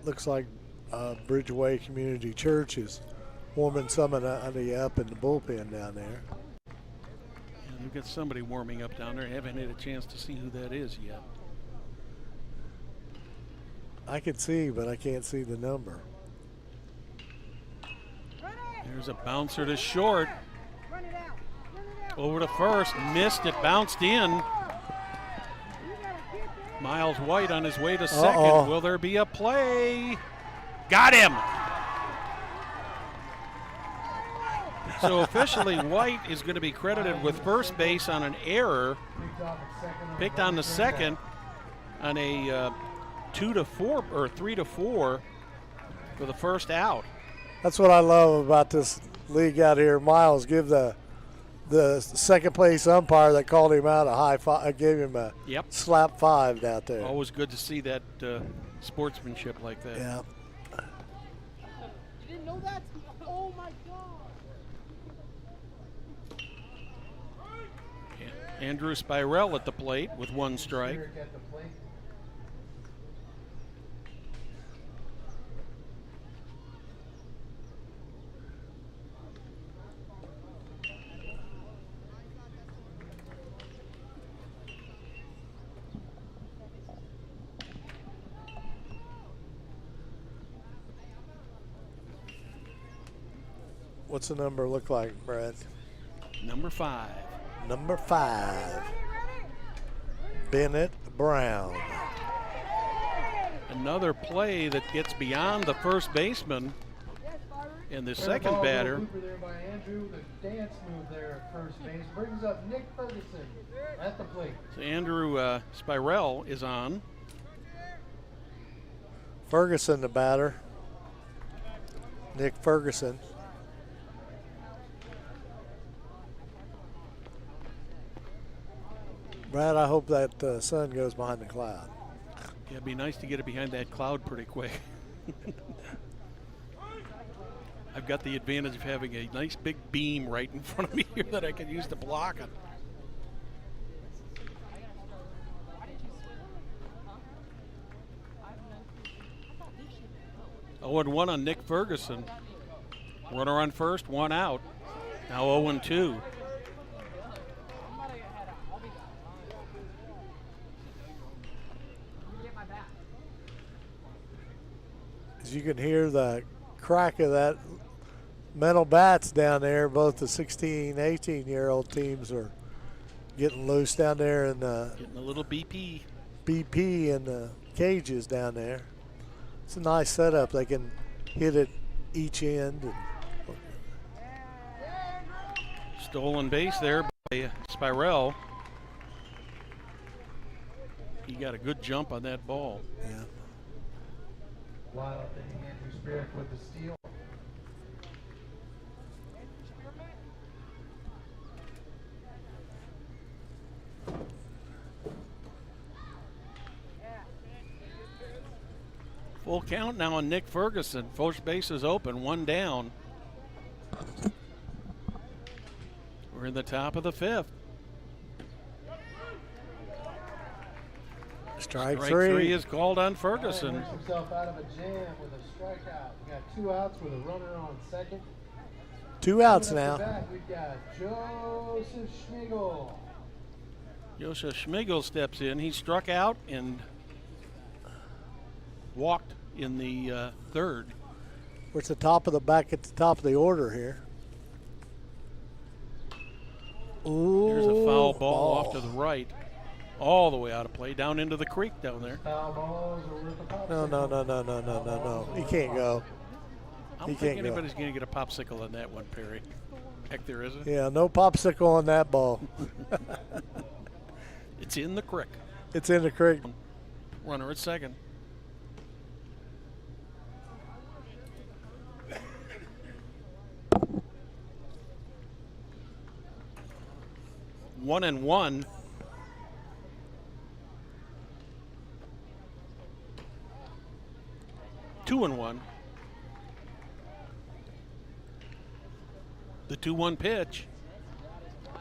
Looks like Bridgeway Community Church is warming somebody up in the bullpen down there. And we've got somebody warming up down there. Haven't had a chance to see who that is yet. I can see, but I can't see the number. There's a bouncer to short. Over to first, missed it, bounced in. Miles White on his way to second. Will there be a play? Got him! So officially, White is going to be credited with first base on an error. Picked on the second on a 2-4 or 3-4 for the first out. That's what I love about this league out here. Miles, give the second place umpire that called him out a high five, gave him a slap 5 out there. Always good to see that sportsmanship like that. Yeah. You didn't know that? Oh my God. Andrew Spirell at the plate with 1 strike. What's the number look like, Brad? Number 5. Number 5. Bennett Brown. Another play that gets beyond the first baseman And the And second ball, batter, Blooper there by Andrew. The dance move there at first base brings up Nick Ferguson at the plate. so Andrew Spirell is on. Ferguson, the batter. Nick Ferguson. Brad, I hope that sun goes behind the cloud. Yeah, it'd be nice to get it behind that cloud pretty quick. I've got the advantage of having a nice big beam right in front of me here that I can use to block it. Oh, and 1 on Nick Ferguson. Runner on first, 1 out. Now 0-2. As you can hear the crack of that metal bats down there, both the 16, 18-year-old teams are getting loose down there in the Getting a little BP. BP in the cages down there. It's a nice setup. They can hit it each end. And Stolen base there by Spirell. He got a good jump on that ball. yeah. Wild hitting Andrew Spirit with the steal. Full count now on Nick Ferguson. First base is open, 1 down. We're in the top of the 5th. Strike Strike three. 3 is called on Ferguson. Works himself out of a jam with a strikeout. We got 2 outs with a runner on second. 2 outs Coming up now. to bat, we've got Joseph Schmigel. Joseph Schmigel steps in. He struck out and walked in the 3rd. We're at the top of the back at the top of the order here. Ooh, Here's a foul ball off to the right, all the way out of play, down into the creek down there. Foul balls are worth a popsicle. No. He can't go. I don't He think can't go. anybody's going to get a popsicle on that one, Perry. Heck, there isn't. Yeah, no popsicle on that ball. It's in the creek. It's in the creek. Runner at second. One and one. Two and one. The 2-1 pitch.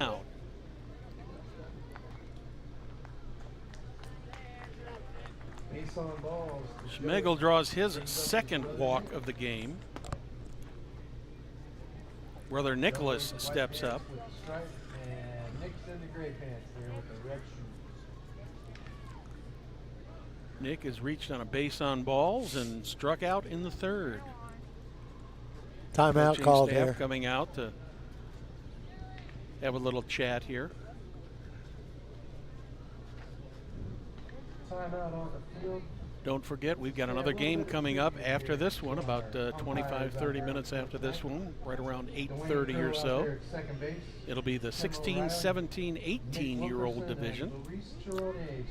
Out. Base on balls. Schmigel draws his second walk of the game. Brother Nicholas steps up. With the stripe, and Nick's in the gray pants there with the red shoes. Nick has reached on a base on balls and struck out in the 3rd. Timeout Coaching called staff here. coming out to have a little chat here. Timeout on the field. Don't forget, we've got another game coming up after this one, about 25, 30 minutes after this one, right around 8:30 or so. It'll be the 16, 17, 18-year-old division. Luis Chirones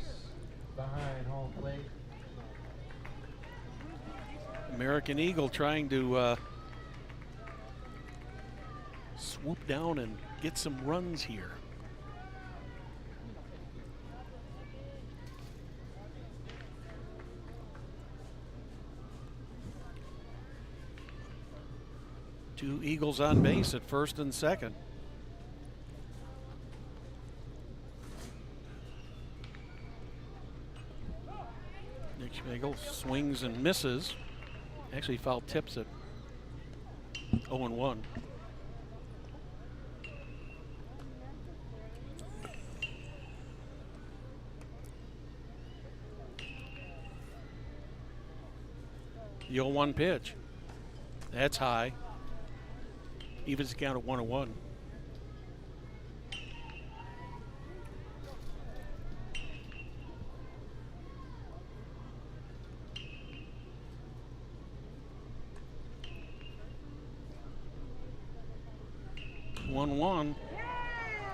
behind home plate. American Eagle trying to swoop down and get some runs here. Two Eagles on base at first and second. Nick Schmigel swings and misses. Actually foul tips it. 0-1. The 0-1 pitch. That's high. Evens the count at 1-1. 1-1.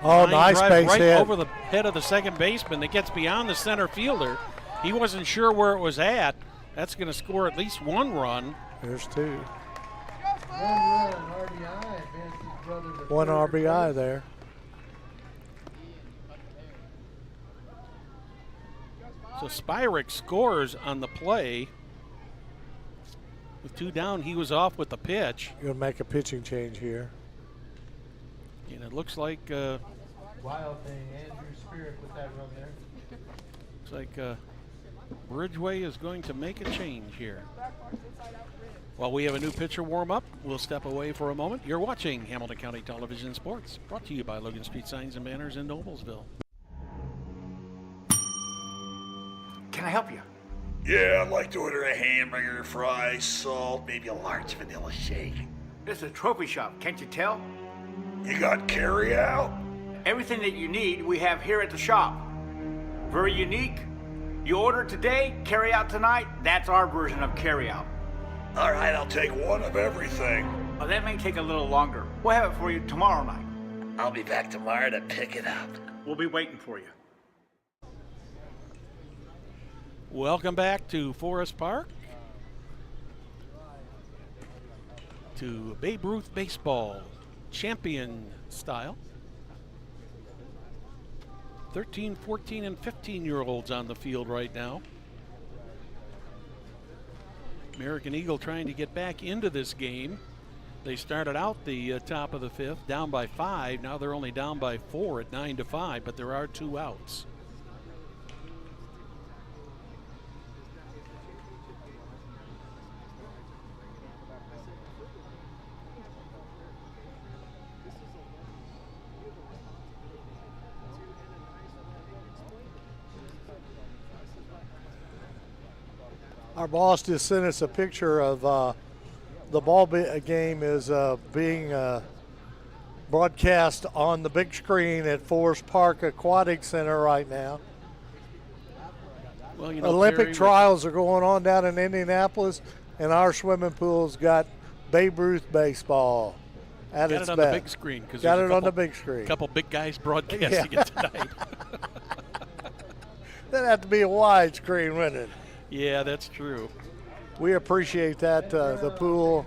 Oh, Line nice drive base right hit. over the head of the second baseman that gets beyond the center fielder. He wasn't sure where it was at. That's going to score at least 1 run. There's 2. 1 run, RBI, advances brother to 1 third RBI base. there. So Spyrick scores on the play. With 2 down, he was off with the pitch. Going to make a pitching change here. And it looks like Wild thing, Andrew Spirit with that run there. Bridgeway is going to make a change here. While we have a new pitcher warm up, we'll step away for a moment. You're watching Hamilton County Television Sports, brought to you by Logan Street Signs and Banners in Noblesville. Can I help you? Yeah, I'd like to order a hamburger, fries, salt, maybe a large vanilla shake. This is a trophy shop, can't you tell? You got carry out? Everything that you need, we have here at the shop. Very unique. You order today, carry out tonight. That's our version of carry out. All right, I'll take 1 of everything. Well, that may take a little longer. We'll have it for you tomorrow night. I'll be back tomorrow to pick it up. We'll be waiting for you. Welcome back to Forest Park, to Babe Ruth baseball, champion style. 13, 14, and 15-year-olds on the field right now. American Eagle trying to get back into this game. They started out the top of the 5th, down by 5. Now they're only down by 4 at 9-5, but there are 2 outs. Our boss just sent us a picture of the ball game is being broadcast on the big screen at Forest Park Aquatic Center right now. Well, you know, Olympic Terry, trials are going on down in Indianapolis, and our swimming pool's got Babe Ruth baseball at its got it on best. the big screen. Got it on the big screen. A couple big guys broadcasting it tonight. That'd have to be a widescreen, wouldn't it? Yeah, that's true. We appreciate that, the pool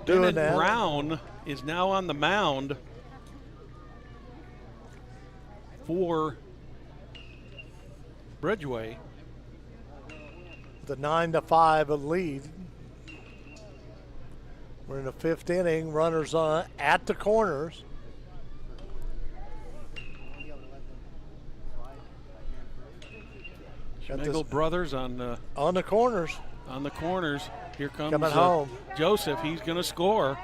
doing Bennett that. Brown is now on the mound for Bridgeway. The 9-5 lead. We're in the 5th inning. Runners on at the corners. Schmegel brothers on the corners. On the corners. Here comes Coming home. Joseph. He's going to score.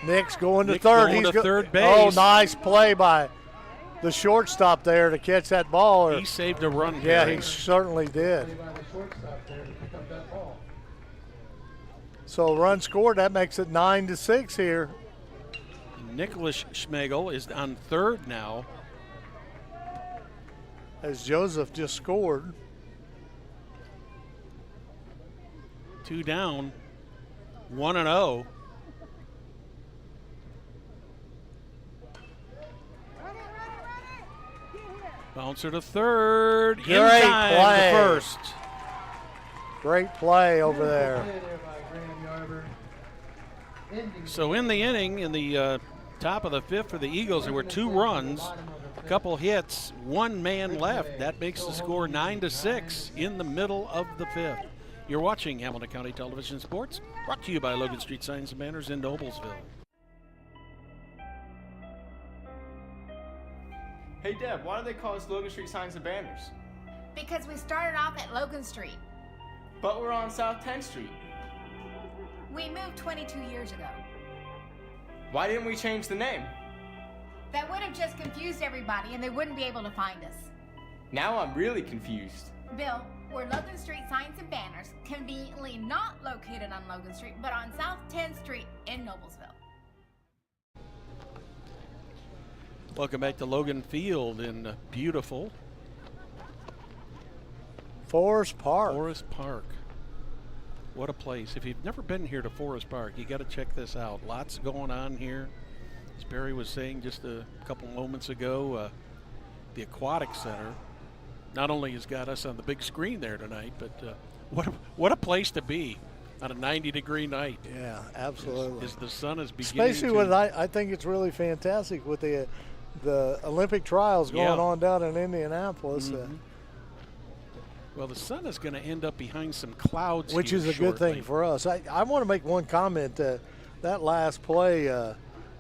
Nick's going to Nick third. going He's to third Oh, base. nice play by the shortstop there to catch that ball. He saved a run. Yeah, Terry. he certainly did. By the shortstop there to pick up that ball. So a run scored. That makes it 9-6 here. Nicholas Schmegel is on third now. As Joseph just scored. 2 down, 1-0. Bouncer to third. Great in time play. to first. Great play over there. Play there by Graham Yarber. Ending So in the inning, in the top of the 5th for the Eagles, there were 2 runs, a couple hits, 1 man left. That makes the score 9-6 in the middle of the 5th. You're watching Hamilton County Television Sports, brought to you by Logan Street Signs and Banners in Noblesville. Hey Deb, why do they call us Logan Street Signs and Banners? Because we started off at Logan Street. But we're on South 10th Street. We moved 22 years ago. Why didn't we change the name? That would have just confused everybody and they wouldn't be able to find us. Now I'm really confused. Bill, we're Logan Street Signs and Banners, conveniently not located on Logan Street, but on South 10th Street in Noblesville. Welcome back to Logan Field in beautiful Forest Park. Forest Park. What a place. If you've never been here to Forest Park, you got to check this out. Lots going on here. As Barry was saying just a couple moments ago, the Aquatic Center not only has got us on the big screen there tonight, but what a place to be on a 90-degree night. Yeah, absolutely. As the sun is beginning Especially to... with, I think it's really fantastic with the Olympic trials going on down in Indianapolis. Well, the sun is going to end up behind some clouds, which is a shortly. good thing for us. I want to make one comment. That last play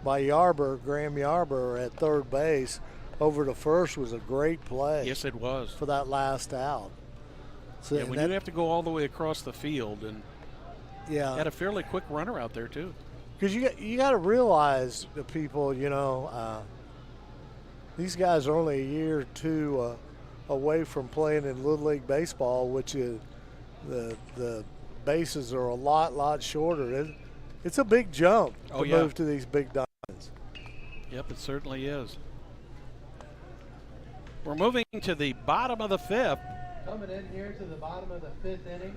by Graham Yarber at third base over to first was a great play. Yes, it was. For that last out. So yeah, when you have to go all the way across the field, and had a fairly quick runner out there too. Because you got to realize, the people, these guys are only a year or two away from playing in Little League Baseball, which is the bases are a lot shorter. It's a big jump to move to these big diamonds. Yep, it certainly is. We're moving to the bottom of the fifth. Coming in here to the bottom of the fifth inning.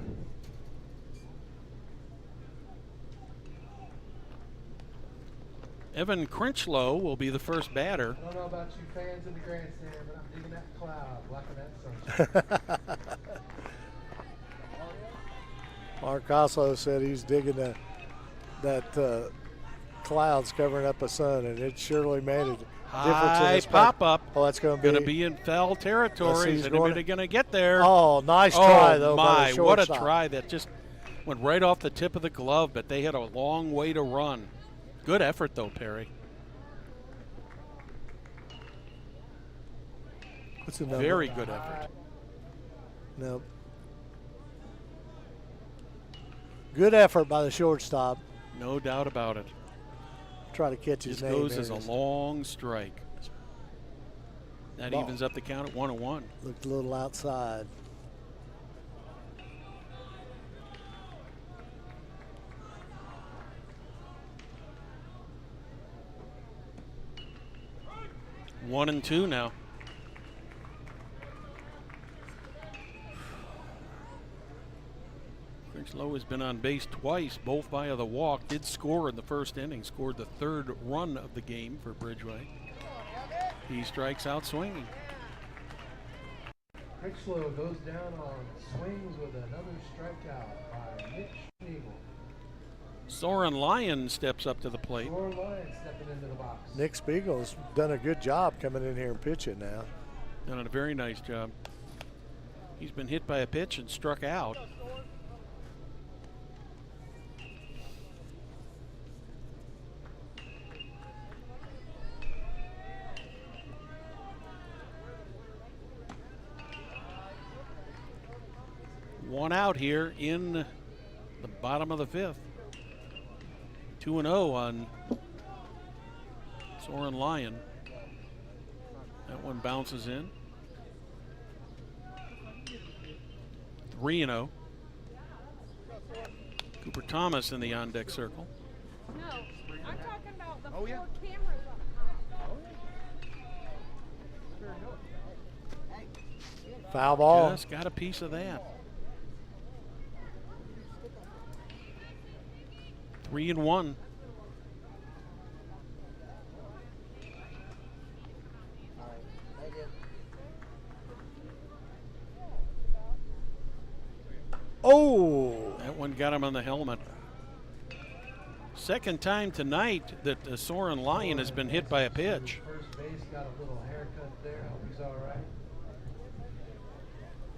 Evan Crinchlow will be the first batter. I don't know about you fans in the grandstand, but I'm digging that cloud, blocking that sunshine. Mark Oslo said he's digging that clouds covering up the sun, and it surely made a difference. High pop-up. Oh, that's going to be in foul territory. Is anybody going to get there? Oh, nice try, though. My, by what a try. That just went right off the tip of the glove, but they had a long way to run. Good effort, though, Perry. What's the number? Very good effort. Nope. Good effort by the shortstop. No doubt about it. Try to catch his name. This goes as a long strike. That evens up the count at 1-1. Looked a little outside. One and two now. Crinchlow has been on base twice, both via the walk. Did score in the first inning, scored the third run of the game for Bridgeway. He strikes out swinging. Crinchlow goes down on swings with another strikeout by Nick Spiegel. Soren Lyon steps up to the plate. Soren Lyon stepping into the box. Nick Spiegel's done a good job coming in here and pitching now. Done a very nice job. He's been hit by a pitch and struck out. One out here in the bottom of the fifth. 2-0 on Soren Lyon. That one bounces in. 3-0. Cooper Thomas in the on-deck circle. No, I'm talking about the 4 cameras on top. Foul ball. Just got a piece of that. 3-1. Oh! That one got him on the helmet. Second time tonight that Soren Lyon has been hit by a pitch. First base got a little haircut there. Hope he's all right.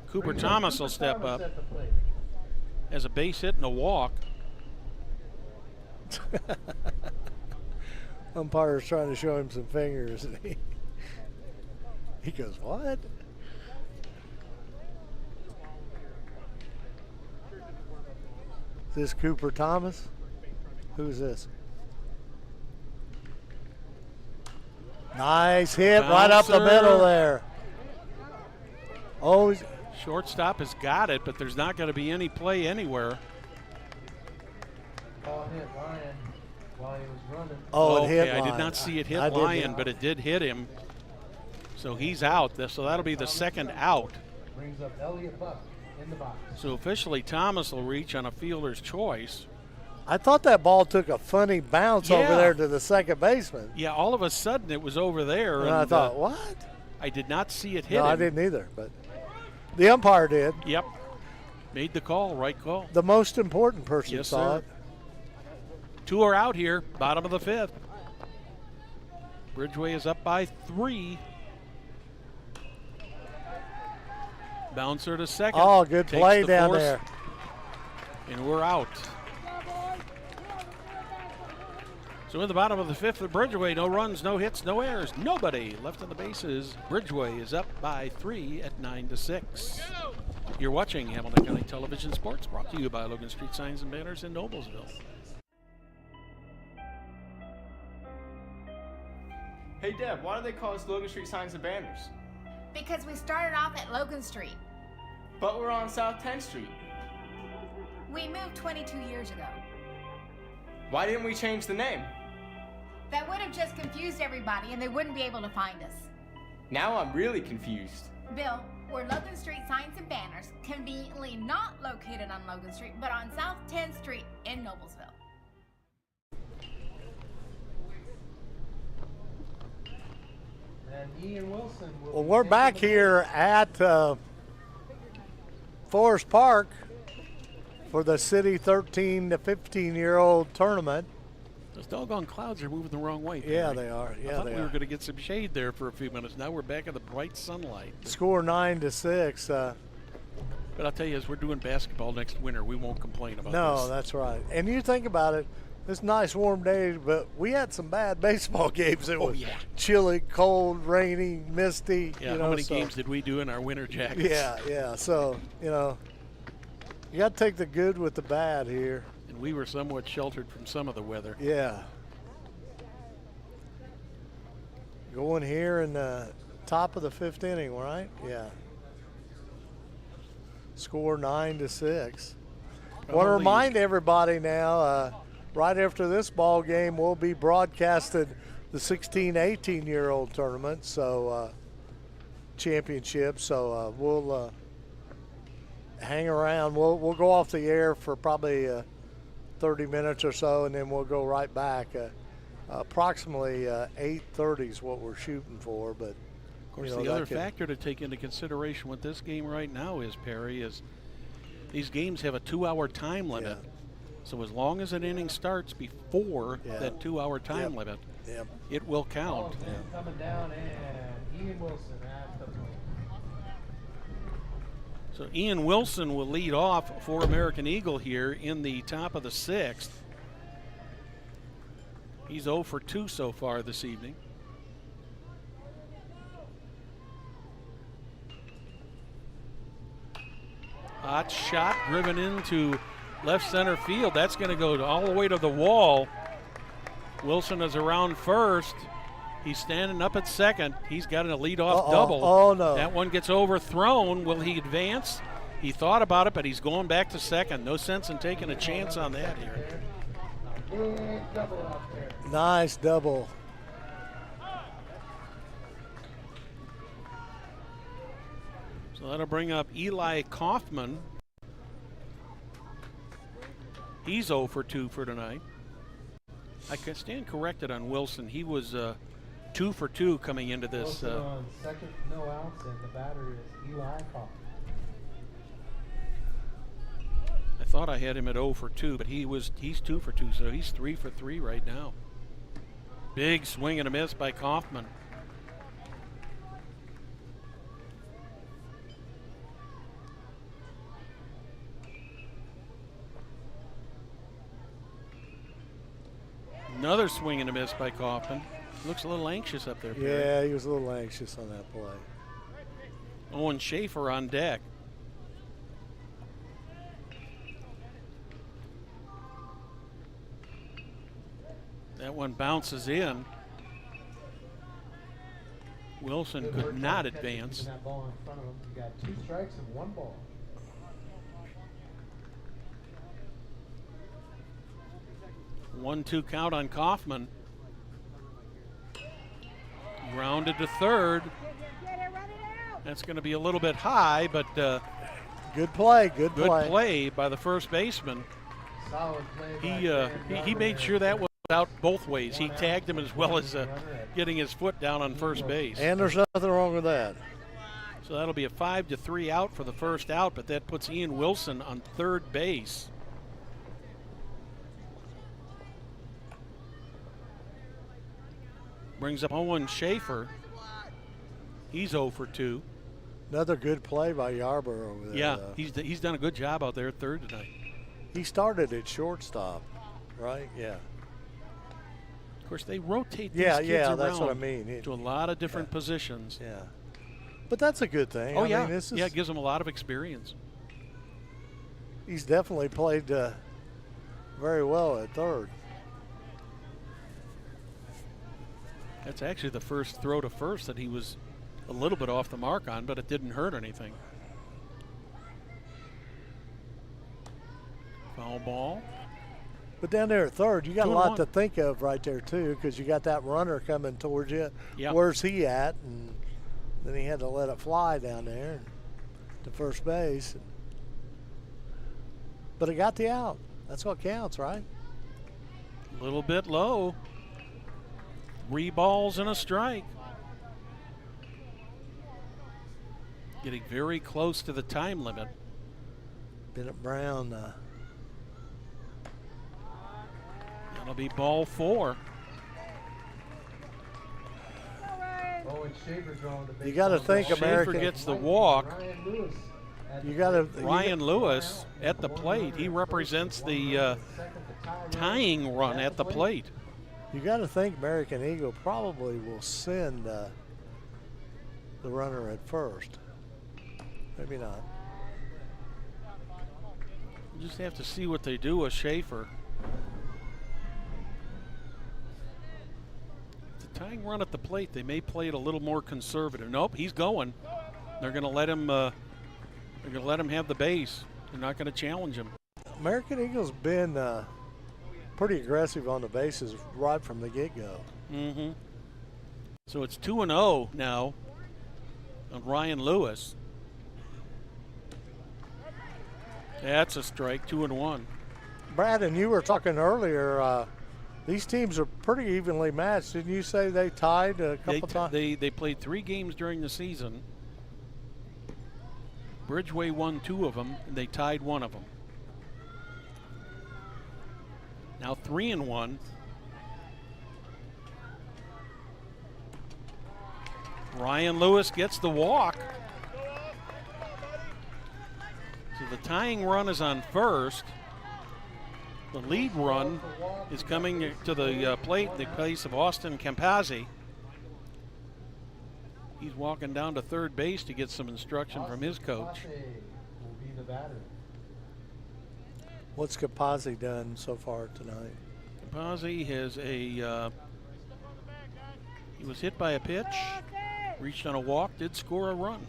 Cooper Thomas will step up. Has a base hit and a walk. Umpire's trying to show him some fingers, and he goes, what? Is this Cooper Thomas? Who's this? Nice hit right up the middle there. Oh, shortstop has got it, but there's not going to be any play anywhere. Ball hit Ryan while he was running. Oh, okay, it hit I did Lyon. not see it hit I did Lyon, not. but it did hit him. So he's out. So that'll be the second out. Brings up Elliott Buck in the box. So officially Thomas will reach on a fielder's choice. I thought that ball took a funny bounce over Yeah. there to the second baseman. Yeah, all of a sudden it was over there. And I thought, what? I did not see it hit No, him. I didn't either, but the umpire did. Yep. Made the call, right call. The most important person Yes, saw sir. it. 2 are out here, bottom of the 5th. Bridgeway is up by 3. Bouncer to second. Oh, good Takes play the down force, there. And we're out. So in the bottom of the 5th at Bridgeway, no runs, no hits, no errors, nobody left on the bases. Bridgeway is up by 3 at 9-6. You're watching Hamilton County Television Sports, brought to you by Logan Street Signs and Banners in Noblesville. Hey Deb, why do they call us Logan Street Signs and Banners? Because we started off at Logan Street. But we're on South 10th Street. We moved 22 years ago. Why didn't we change the name? That would have just confused everybody and they wouldn't be able to find us. Now I'm really confused. Bill, we're Logan Street Signs and Banners, conveniently not located on Logan Street, but on South 10th Street in Noblesville. And Ian Wilson will Well, be we're taking back the here at Forest Park for the City 13 to 15-year-old tournament. Those doggone clouds are moving the wrong way. Yeah, Perry. they are. I Yeah, thought they we were are. going to get some shade there for a few minutes. Now we're back in the bright sunlight. Score 9-6. But I'll tell you, as we're doing basketball next winter, we won't complain about No, this. that's right. And you think about it, this nice warm day, but we had some bad baseball games. It was chilly, cold, rainy, misty. Yeah, you how know, many so- games did we do in our winter jackets? Yeah. So, you got to take the good with the bad here. And we were somewhat sheltered from some of the weather. Yeah. Going here in the top of the 5th inning, right? Yeah. Score 9-6. Want to Probably- remind everybody now, right after this ball game, we'll be broadcasted the 16-18-year-old tournament, so championship. So we'll hang around. We'll go off the air for probably 30 minutes or so, and then we'll go right back. Approximately 8:30 is what we're shooting for, but Of course, the other factor to take into consideration with this game right now is, Perry, is these games have a 2-hour time limit. Yeah. So as long as an inning starts before that 2-hour time limit, it will count. coming down, and Ian Wilson at the plate. So Ian Wilson will lead off for American Eagle here in the top of the 6th. He's 0 for 2 so far this evening. Hot shot driven into left center field. That's going to go all the way to the wall. Wilson is around first. He's standing up at second. He's got a leadoff double. Oh, no. That one gets overthrown. Will he advance? He thought about it, but he's going back to second. No sense in taking a chance on that here. Big double out there. Nice double. So that'll bring up Eli Kaufman. He's 0 for 2 for tonight. I can stand corrected on Wilson. He was 2 for 2 coming into this. Wilson on second, no outs, and the batter is Eli Kaufman. I thought I had him at 0 for 2, but he's 2 for 2, so he's 3 for 3 right now. Big swing and a miss by Kaufman. Another swing and a miss by Kaufman. Looks a little anxious up there. Perry. Yeah, he was a little anxious on that play. Owen Schaefer on deck. That one bounces in. Wilson Good could work not on catching, advance. keeping that ball in front of him. You got 2 strikes and 1 ball. One-two count on Kaufman. Grounded to third. That's going to be a little bit high, but good play. Good play by the first baseman. Solid play by He Graham he made Garber sure there. that was out both ways. He One out, tagged him as well as runner at getting his foot down on first base. And there's nothing wrong with that. So that'll be a 5-3 out for the first out, but that puts Ian Wilson on third base. Brings up Owen Schaefer. He's 0 for 2. Another good play by Yarber over there. Yeah, though. he's done a good job out there at third tonight. He started at shortstop, right? Yeah. Of course, they rotate these Yeah, kids yeah, around that's what I mean. to a lot of different positions. Yeah. But that's a good thing. Oh, I yeah. mean, this is, Yeah, it gives them a lot of experience. he's definitely played very well at third. That's actually the first throw to first that he was a little bit off the mark on, but it didn't hurt anything. Foul ball. But down there at third, you got a 2-1. lot to think of right there, too, because you got that runner coming towards you. Yep. Where's he at? And then he had to let it fly down there to first base. But it got the out. That's what counts, right? A little bit low. 3 balls and a strike. Getting very close to the time limit. Bennett Brown. That'll be ball 4. Owen Schaefer drawing the base. You got to think Schaefer American. gets the walk. Ryan Lewis at You the got to. plate. Ryan Lewis at the plate. He represents the tying run at the plate. You got to think American Eagle probably will send the runner at first. Maybe not. You just have to see what they do with Schaefer. The tying run at the plate, they may play it a little more conservative. Nope, he's going. They're going to let him. They're going to let him have the base. They're not going to challenge him. American Eagle's been pretty aggressive on the bases right from the get-go. Mm-hmm. So it's 2-0 now on Ryan Lewis. That's a strike, 2-1. Brad, and you were talking earlier, these teams are pretty evenly matched. Didn't you say they tied a couple times? They played 3 games during the season. Bridgeway won 2 of them, and they tied 1 of them. Now 3-1. Ryan Lewis gets the walk. So the tying run is on first. The lead run is coming to the plate in the place of Austin Campazzi. He's walking down to third base to get some instruction from his coach. Will be the batter. What's Capazzi done so far tonight? Campazzi has he was hit by a pitch, reached on a walk, did score a run.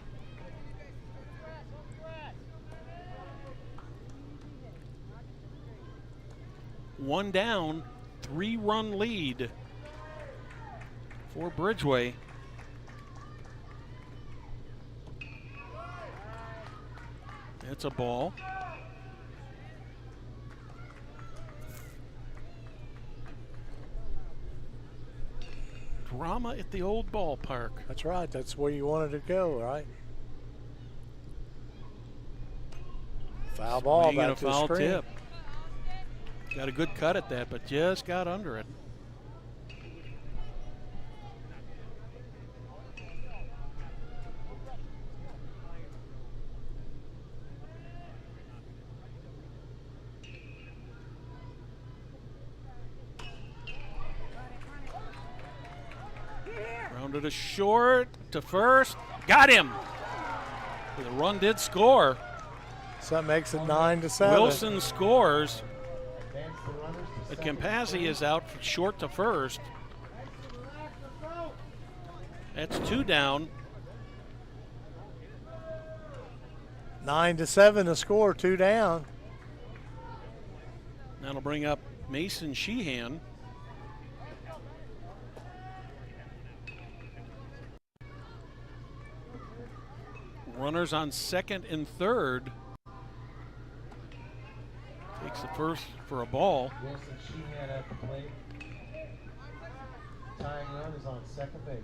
One down, 3-run lead for Bridgeway. That's a ball. Drama at the old ballpark. That's right. That's where you wanted to go, right? Foul ball Swing and back a to the foul screen. tip. Got a good cut at that, but just got under it. Rounded to short, to first. Got him. The run did score. So that makes it 9-7. Wilson scores. Advance the runners to But second. Campazzi is out for short to first. That's 2 down. 9-7 to score, 2 down. That'll bring up Mason Sheehan. Runners on second and third. Takes the first for a ball. Wilson Sheehan at the plate. Tying run is on second base.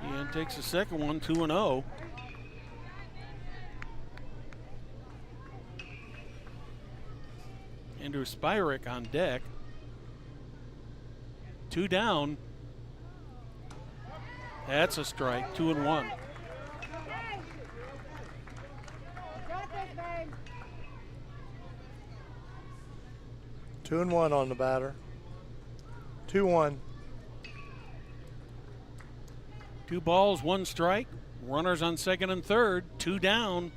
Sheehan takes the second one, 2-0. Andrew Spyrek on deck. 2 down. That's a strike, 2-1. 2-1 on the batter. 2-1. 2 balls, 1 strike. Runners on second and third. 2 down.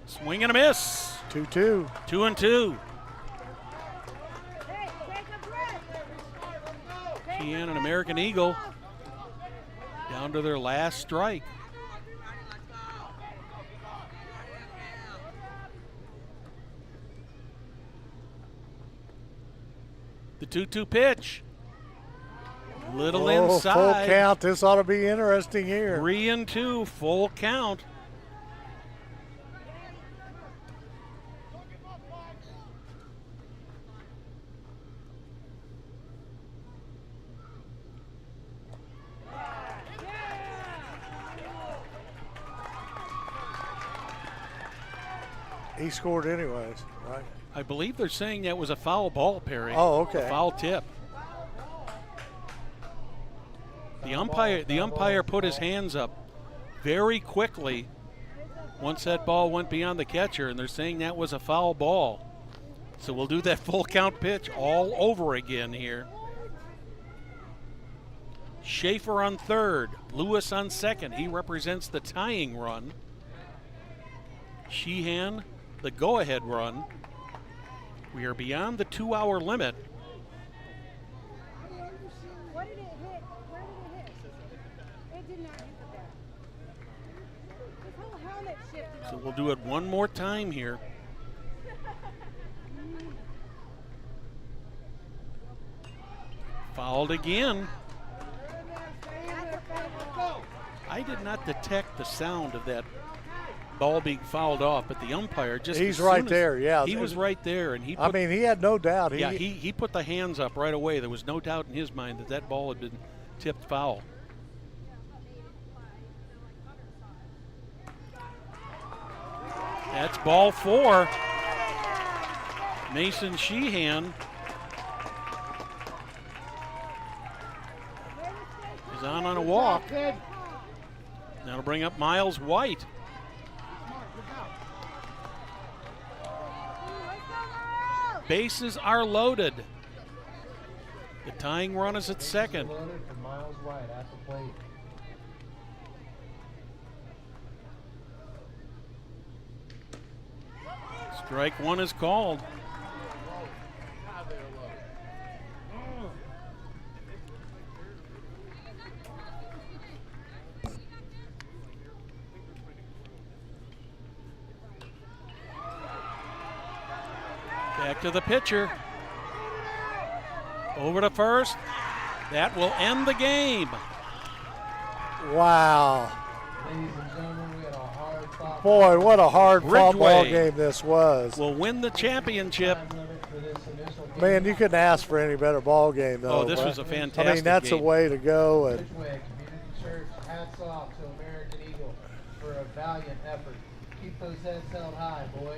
Swing and a miss. 2-2. 2-2. Sheehan, an American Eagle, down to their last strike. The 2-2 pitch. Little inside. Full count. This ought to be interesting here. 3-2, full count. He scored anyways, right? I believe they're saying that was a foul ball, Perry. Oh, okay. A foul tip. The umpire put his hands up very quickly once that ball went beyond the catcher, and they're saying that was a foul ball. So we'll do that full count pitch all over again here. Schaefer on third, Lewis on second. He represents the tying run. Sheehan, the go-ahead run. We are beyond the 2-hour limit. What did it hit? Where did it hit? It did not hit the bat. His whole helmet shifted. So we'll do it one more time here. Fouled again. I did not detect the sound of that ball being fouled off, but the umpire just— He's right there, yeah. He was right there, and he put, I mean, he had no doubt. He put the hands up right away. There was no doubt in his mind that that ball had been tipped foul. That's ball 4. Mason Sheehan is on a walk. That'll bring up Miles White. Bases are loaded. The tying run is at second. Loaded for Miles White at the plate. Strike 1 is called. Back to the pitcher. Over to first. That will end the game. Wow. Ladies and gentlemen, we had a hard fought. Boy, what a hard fought ball Ridgway game this was. will win the championship. Time limit for this initial game. Man, you couldn't ask for any better ball game, though. Oh, this was a fantastic I mean, that's game. a way to go. And Ridgway Community Church, hats off to American Eagle for a valiant effort. Keep those heads held high, boy.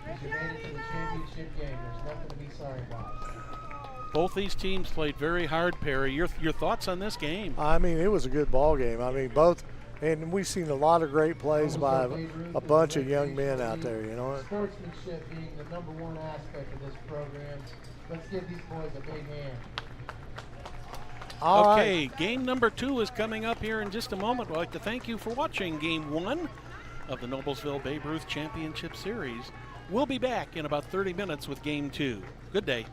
Because you made it to the championship game. There's nothing to be sorry about. Both these teams played very hard, Perry. Your thoughts on this game? I mean, it was a good ball game. I mean, both, and we've seen a lot of great plays by a bunch of young men out there, you know. Sportsmanship being the #1 aspect of this program. Let's give these boys a big hand. All Okay, right. game number 2 is coming up here in just a moment. I'd like to thank you for watching game 1 of the Noblesville Babe Ruth Championship Series. We'll be back in about 30 minutes with game 2. Good day.